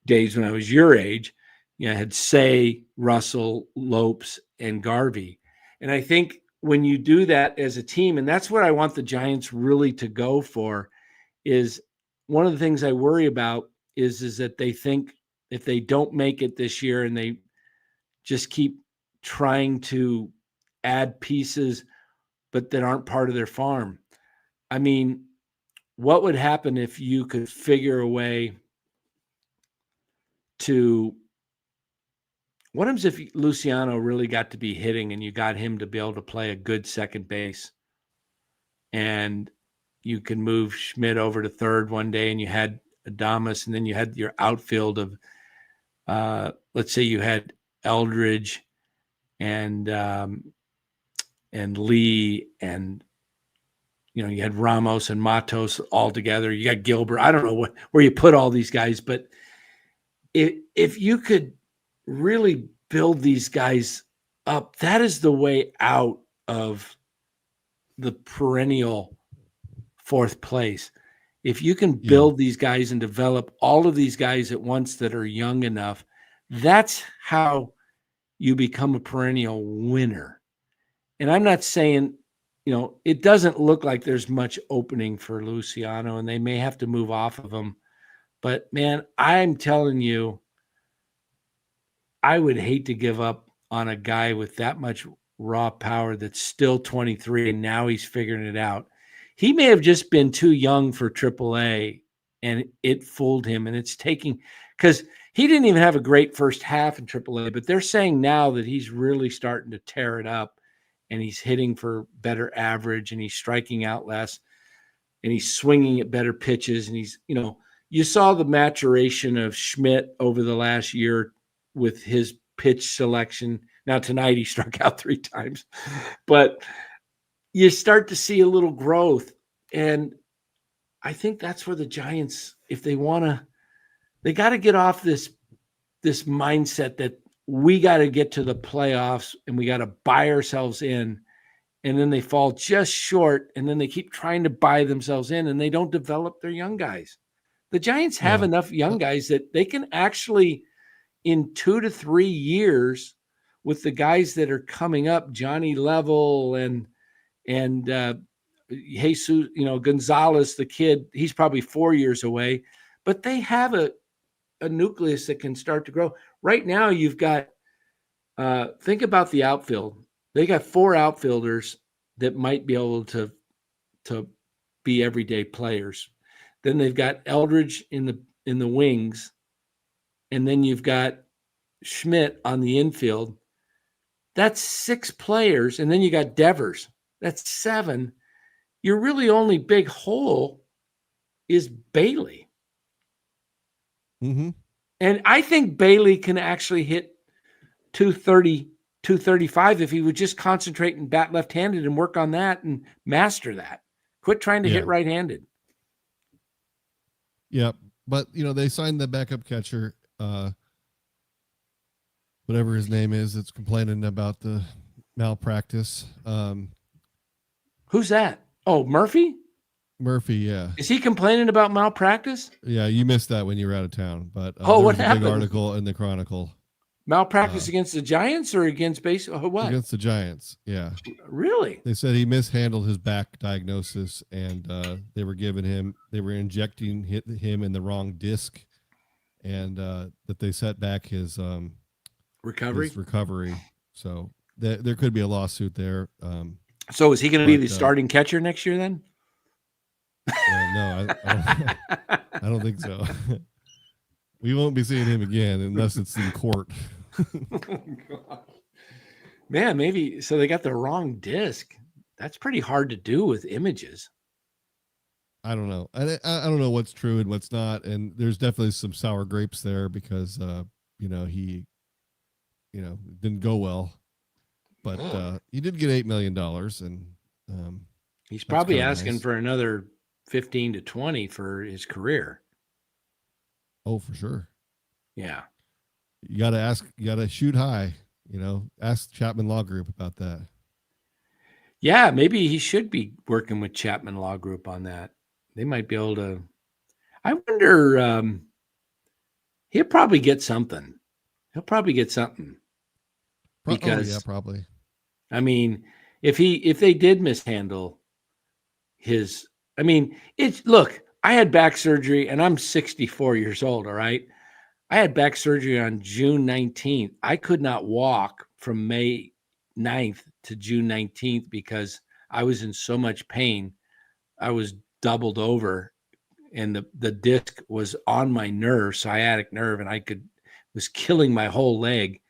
days when I was your age. I had Say, Russell, Lopes, and Garvey. And I think when you do that as a team, and that's what I want the Giants really to go for, is one of the things I worry about is that they think if they don't make it this year and they just keep trying to add pieces, but that aren't part of their farm. I mean, what would happen if you could figure a way to, what happens if Luciano really got to be hitting and you got him to be able to play a good second base and you can move Schmidt over to third one day and you had Adames and then you had your outfield of, let's say you had Eldridge and Lee and, you had Ramos and Matos all together. You got Gilbert. I don't know where you put all these guys, but if you could really build these guys up, that is the way out of the perennial fourth place. If you can build these guys and develop all of these guys at once that are young enough, that's how you become a perennial winner. And I'm not saying, it doesn't look like there's much opening for Luciano and they may have to move off of him. But man, I'm telling you, I would hate to give up on a guy with that much raw power that's still 23 and now he's figuring it out. He may have just been too young for AAA and it fooled him. And it's taking, because he didn't even have a great first half in AAA, but they're saying now that he's really starting to tear it up and he's hitting for better average and he's striking out less and he's swinging at better pitches. And he's, you saw the maturation of Schmidt over the last year with his pitch selection. Now tonight he struck out 3 times, but you start to see a little growth. And I think that's where the Giants, if they want to, they got to get off this mindset that we got to get to the playoffs and we got to buy ourselves in. And then they fall just short. And then they keep trying to buy themselves in and they don't develop their young guys. The Giants have enough young guys that they can actually, in 2 to 3 years, with the guys that are coming up, Johnny Level and Jesus, Gonzalez, the kid, he's probably 4 years away, but they have a nucleus that can start to grow. Right now, you've got, think about the outfield. They got 4 outfielders that might be able to be everyday players. Then they've got Eldridge in the wings, and then you've got Schmidt on the infield. That's 6 players, and then you got Devers. That's 7. Your really only big hole is Bailey. Mm-hmm. And I think Bailey can actually hit 230, 235 if he would just concentrate and bat left-handed and work on that and master that. Quit trying to hit right-handed. Yeah, but, they signed the backup catcher, whatever his name is, that's complaining about the malpractice. Who's that? Oh, Murphy? Murphy, yeah. Is he complaining about malpractice? Yeah, you missed that when you were out of town. But what there was a happened? big article in the Chronicle. Malpractice against the Giants or against base? What? Against the Giants, yeah. Really? They said he mishandled his back diagnosis, and they were injecting him in the wrong disc, and that they set back his recovery. So there could be a lawsuit there. So is he going to be the starting catcher next year then? No, I don't think so. We won't be seeing him again unless it's in court. God. Man, maybe so they got the wrong disc. That's pretty hard to do with images. I don't know. I don't know what's true and what's not. And there's definitely some sour grapes there because, he, didn't go well, but he did get $8 million, and He's that's probably kind of asking nice. for another 15 to 20 for his career. Oh, for sure. Yeah. You got to ask. You got to shoot high. Ask Chapman Law Group about that. Yeah, maybe he should be working with Chapman Law Group on that. They might be able to. I wonder. He'll probably get something. He'll probably get something Oh yeah, because probably. I mean, if they did mishandle his, I mean, look. I had back surgery, and I'm 64 years old. All right, I had back surgery on June 19th. I could not walk from May 9th to June 19th because I was in so much pain. I was doubled over, and the disc was on my nerve, sciatic nerve, and was killing my whole leg.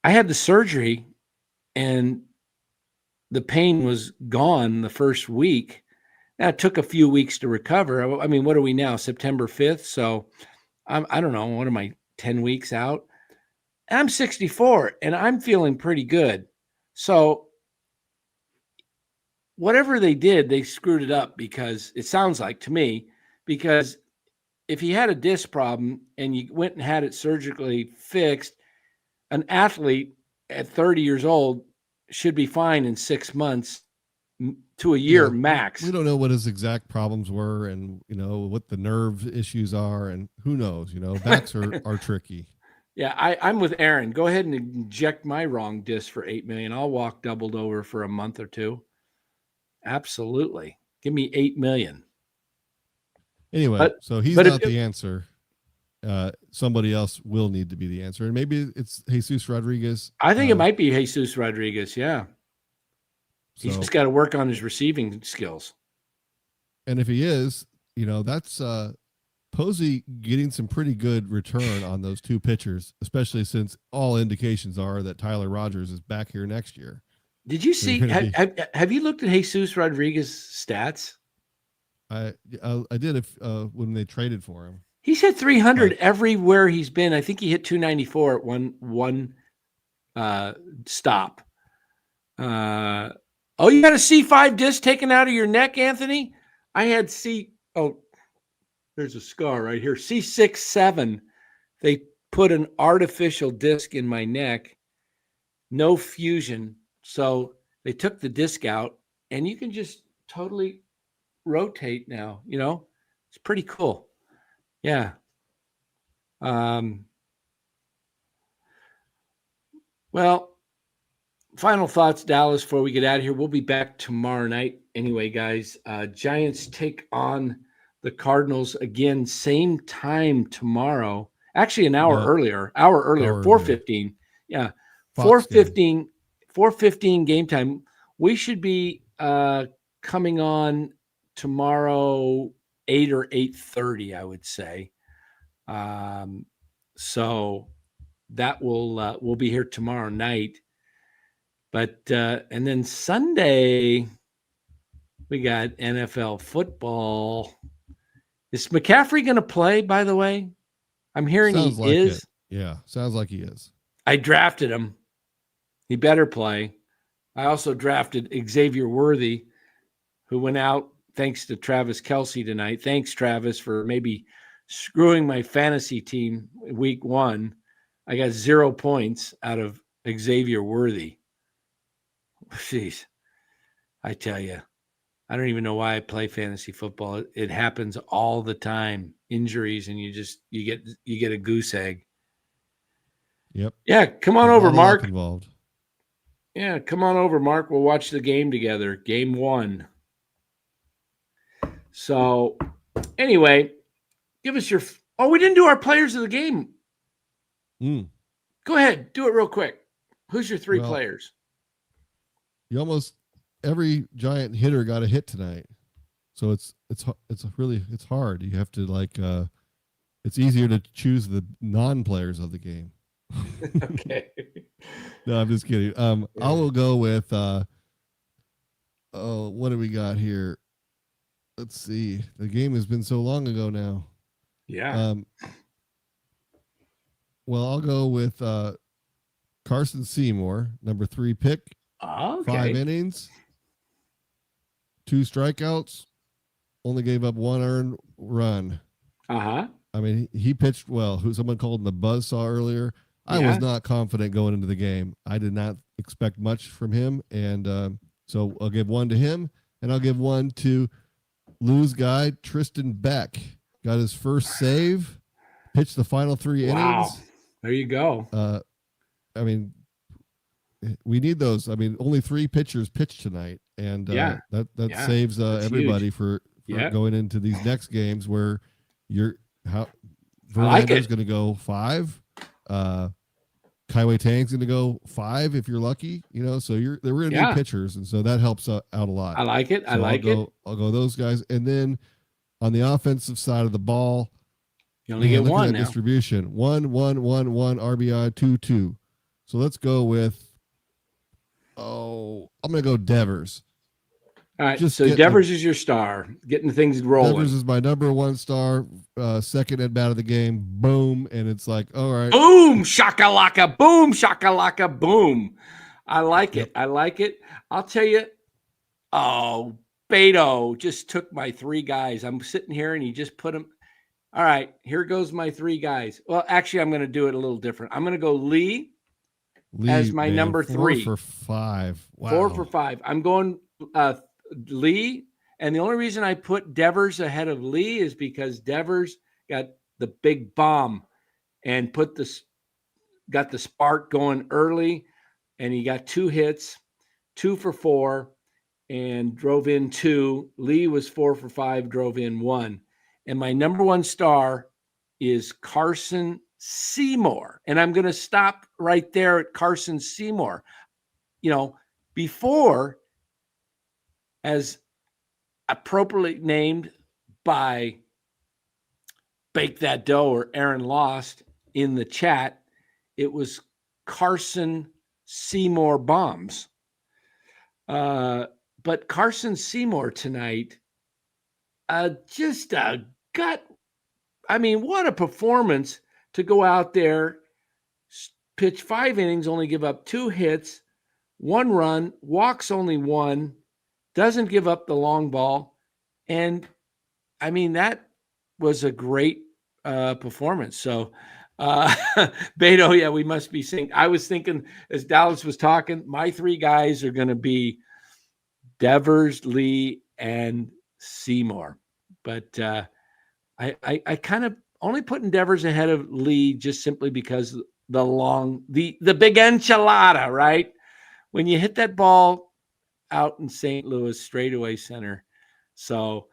I had the surgery, and the pain was gone the first week. Now, it took a few weeks to recover. I mean, what are we now? September 5th. So I don't know. What am I, 10 weeks out? I'm 64 and I'm feeling pretty good. So whatever they did, they screwed it up, because it sounds like to me, because if he had a disc problem and you went and had it surgically fixed, an athlete at 30 years old should be fine in 6 months to a year Yeah, max. we don't know what his exact problems were, and what the nerve issues are, and who knows. Backs are tricky. Yeah, I'm with Aaron. Go ahead and inject my wrong disc for $8 million. I'll walk doubled over for a month or two. Absolutely, give me $8 million. Anyway, so he's not the answer. Somebody else will need to be the answer, and maybe it's Jesus Rodriguez. I think it might be Jesus Rodriguez. Yeah, he's just got to work on his receiving skills. And if he is, that's Posey getting some pretty good return on those two pitchers, especially since all indications are that Tyler Rogers is back here next year. Did you see? Have you looked at Jesus Rodriguez's stats? I did when they traded for him. He's hit 300 everywhere he's been. I think he hit 294 at one stop. You got a C5 disc taken out of your neck, Anthony? I had there's a scar right here. C6-7. They put an artificial disc in my neck. No fusion. So they took the disc out, and you can just totally rotate now. It's pretty cool. Yeah. Well, final thoughts, Dallas, before we get out of here. We'll be back tomorrow night. Anyway, guys, Giants take on the Cardinals again, same time tomorrow. Actually, an hour earlier, 4:15. Yeah. 4:15 game time. We should be coming on tomorrow 8 or 8:30, I would say. So that we'll be here tomorrow night. But and then Sunday we got NFL football. Is McCaffrey going to play, by the way? I'm hearing he is. Yeah, sounds like he is. I drafted him. He better play. I also drafted Xavier Worthy, who went out thanks to Travis Kelce tonight. Thanks, Travis, for maybe screwing my fantasy team week 1. I got 0 points out of Xavier Worthy. Jeez, I tell you, I don't even know why I play fantasy football. It happens all the time. Injuries, and you get a goose egg. Yep. Yeah, come on over, Mark. Involved. Yeah, come on over, Mark. We'll watch the game together. Game 1. So, anyway, give us your. Oh, we didn't do our players of the game. Go ahead, do it real quick. Who's your 3 players? Every Giant hitter got a hit tonight, so it's hard. You have to it's easier to choose the non-players of the game. Okay. No, I'm just kidding. I will go with what do we got here? let's see. The game has been so long ago now. Yeah. Well, I'll go with Carson Seymour, number 3 pick, Okay. 5 innings, 2 strikeouts, only gave up 1 earned run. Uh-huh. I mean, he pitched well. Who someone called him the buzzsaw earlier. I was not confident going into the game. I did not expect much from him, and so I'll give 1 to him, and I'll give 1 to Lou's guy Tristan Beck. Got his first save, pitched the final 3 Wow. innings. There you go. I mean, we need those. I mean, only 3 pitchers pitched tonight, and that saves everybody huge. for Yeah. going into these next games where like Verlander's it. going to go 5. Kaiwei Tang's going to go 5 if you're lucky, so we're going to need pitchers, and so that helps out a lot. I like it. So I'll go those guys, and then on the offensive side of the ball, You only get look at 1 that now. distribution: 1, 1, 1, 1 RBI, 2, 2. So let's go with I'm going to go Devers. All right. Just So Devers is your star, getting things rolling. Devers is my number 1 star, second at bat of the game. Boom, and it's like, all right. Boom, shakalaka, boom, shakalaka, boom. I like it. I like it. I'll tell you. Oh, Beto just took my 3 guys. I'm sitting here and he just put them. All right, here goes my 3 guys. Well, actually, I'm going to do it a little different. I'm going to go Lee as my number 3. 4 for 5. Wow. 4 for 5. I'm going Lee. And the only reason I put Devers ahead of Lee is because Devers got the big bomb and got the spark going early. And he got 2 hits, 2 for 4, and drove in 2. Lee was 4 for 5, drove in 1. And my number 1 star is Carson Seymour. And I'm going to stop right there at Carson Seymour. Before, as appropriately named by Bake That Dough or Aaron Lost in the chat, it was Carson Seymour Bombs. But Carson Seymour tonight, just a gut. I mean, what a performance to go out there, pitch 5 innings, only give up 2 hits, 1 run, walks only 1, doesn't give up the long ball. And I mean, that was a great performance. So, Beto, yeah, we must be seeing. I was thinking as Dallas was talking, my 3 guys are going to be Devers, Lee, and Seymour. But I kind of only putting Devers ahead of Lee just simply because the big enchilada, right? When you hit that ball out in St. Louis straightaway center. So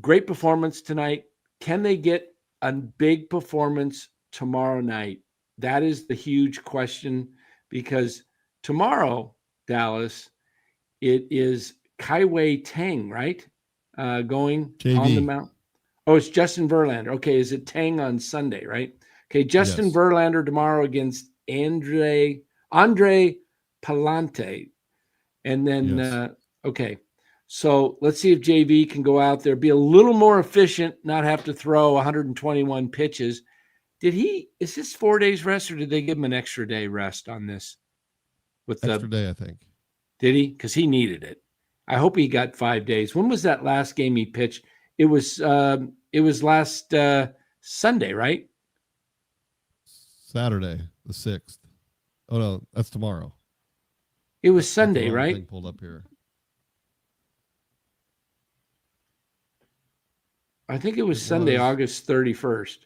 great performance tonight. Can they get a big performance tomorrow night? That is the huge question, because tomorrow, Dallas, it is Kaiwei Tang, right? Going JV. On the mound. Oh, it's Justin Verlander. Okay, is it Tang on Sunday, right? Okay, Justin Yes. Verlander tomorrow against Andre Palante. And then, Yes. okay. So let's see if JV can go out there, be a little more efficient, not have to throw 121 pitches. Is this 4 days rest, or did they give him an extra day rest on this? Extra day, I think. Did he? Because he needed it. I hope he got 5 days. When was that last game he pitched? It was last Sunday, right? Saturday, the 6th. Oh no, that's tomorrow. It was Sunday, right? Thing pulled up here. I think it was Sunday, August 31st.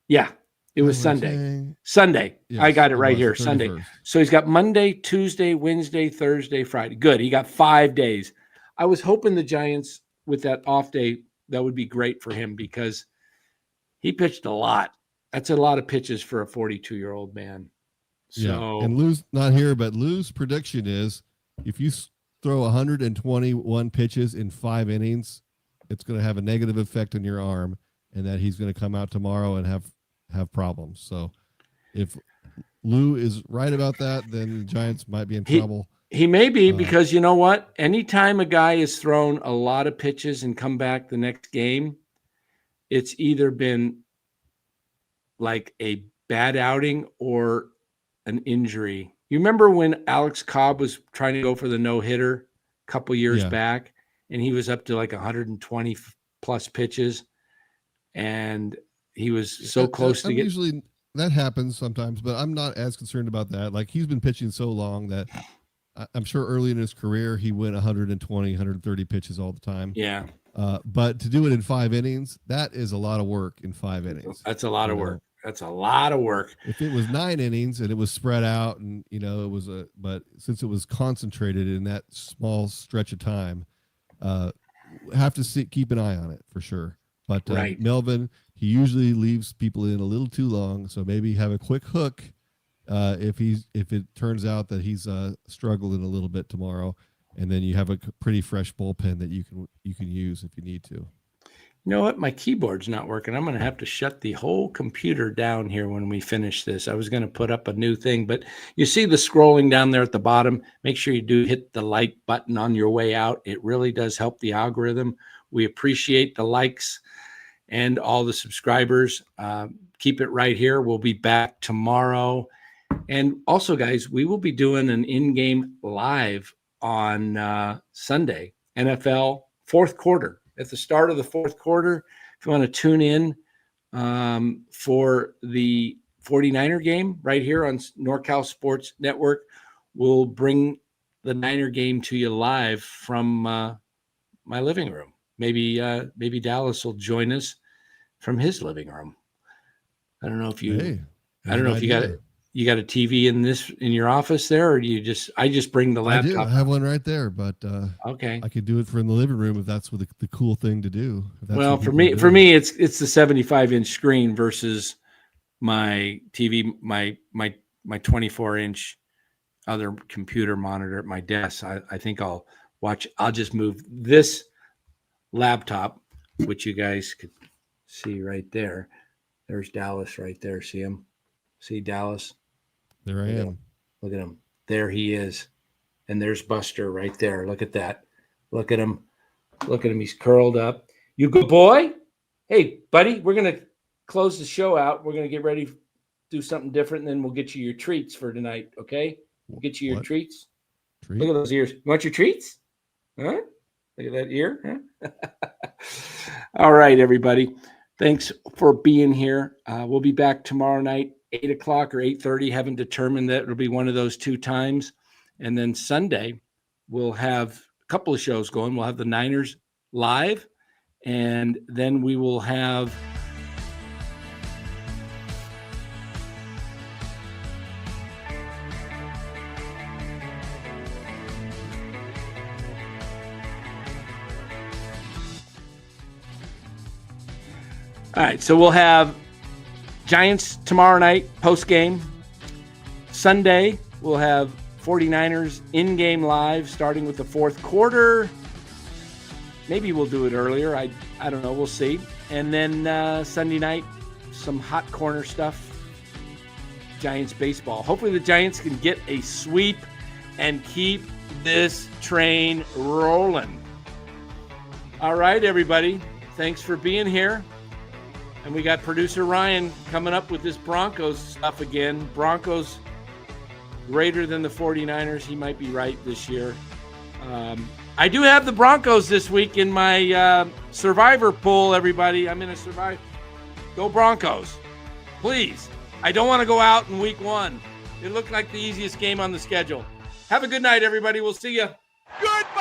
Yeah, it was Sunday. Sunday. Yes, I got it right here. Sunday. So he's got Monday, Tuesday, Wednesday, Thursday, Friday. Good. He got 5 days. I was hoping the Giants, with that off day, that would be great for him, because he pitched a lot. That's a lot of pitches for a 42-year-old man. So, yeah. And Lou's not here, but Lou's prediction is if you throw 121 pitches in 5 innings, it's going to have a negative effect on your arm, and that he's going to come out tomorrow and have problems. So if Lou is right about that, then the Giants might be in trouble. He may be, because you know what? Anytime a guy has thrown a lot of pitches and come back the next game, it's either been like a bad outing or an injury. You remember when Alex Cobb was trying to go for the no-hitter a couple years back, and he was up to like 120 plus pitches, and he was so close to get. Usually that happens sometimes, but I'm not as concerned about that. Like, he's been pitching so long that I'm sure early in his career he went 120, 130 pitches all the time. Yeah. But to do it in 5 innings, that is a lot of work in 5 innings. That's a lot of work. That's a lot of work. If it was 9 innings and it was spread out, and it was but since it was concentrated in that small stretch of time, have to keep an eye on it for sure. But Melvin, he usually leaves people in a little too long, so maybe have a quick hook if it turns out that he's struggling a little bit tomorrow, and then you have a pretty fresh bullpen that you can use if you need to. You know what? My keyboard's not working. I'm going to have to shut the whole computer down here when we finish this. I was going to put up a new thing, but you see the scrolling down there at the bottom. Make sure you do hit the like button on your way out. It really does help the algorithm. We appreciate the likes and all the subscribers. Keep it right here. We'll be back tomorrow. And also, guys, we will be doing an in-game live on Sunday, NFL fourth quarter. At the start of the fourth quarter, if you want to tune in for the 49er game right here on NorCal Sports Network, we'll bring the Niner game to you live from my living room. Maybe Dallas will join us from his living room. I don't know if you. I don't know if you got a TV in your office there, or do you just? I just bring the laptop. I have one right there, but okay, I could do it from the living room if that's what the cool thing to do. Well, for me, it's the 75-inch screen versus my TV, my 24-inch other computer monitor at my desk. I think I'll just move this laptop, which you guys could see right there. There's Dallas right there. See him? See Dallas? There I am. Look at him. There he is. And there's Buster right there. Look at that. Look at him. Look at him. He's curled up. You good boy? Hey, buddy, we're going to close the show out. We're going to get ready to do something different, and then we'll get you your treats for tonight, okay? We'll get you your treats. Look at those ears. You want your treats? Huh? Look at that ear. Huh? All right, everybody. Thanks for being here. We'll be back tomorrow night, 8 o'clock or 8:30. Haven't determined that. It'll be one of those two times. And then Sunday, we'll have a couple of shows going. We'll have the Niners live, and then we will have all right, so we'll have Giants tomorrow night, post-game. Sunday, we'll have 49ers in-game live, starting with the fourth quarter. Maybe we'll do it earlier. I don't know. We'll see. And then Sunday night, some hot corner stuff. Giants baseball. Hopefully the Giants can get a sweep and keep this train rolling. All right, everybody. Thanks for being here. And we got producer Ryan coming up with this Broncos stuff again. Broncos greater than the 49ers. He might be right this year. I do have the Broncos this week in my survivor pool, everybody. I'm in a survivor. Go Broncos. Please. I don't want to go out in week 1. It looked like the easiest game on the schedule. Have a good night, everybody. We'll see you. Goodbye.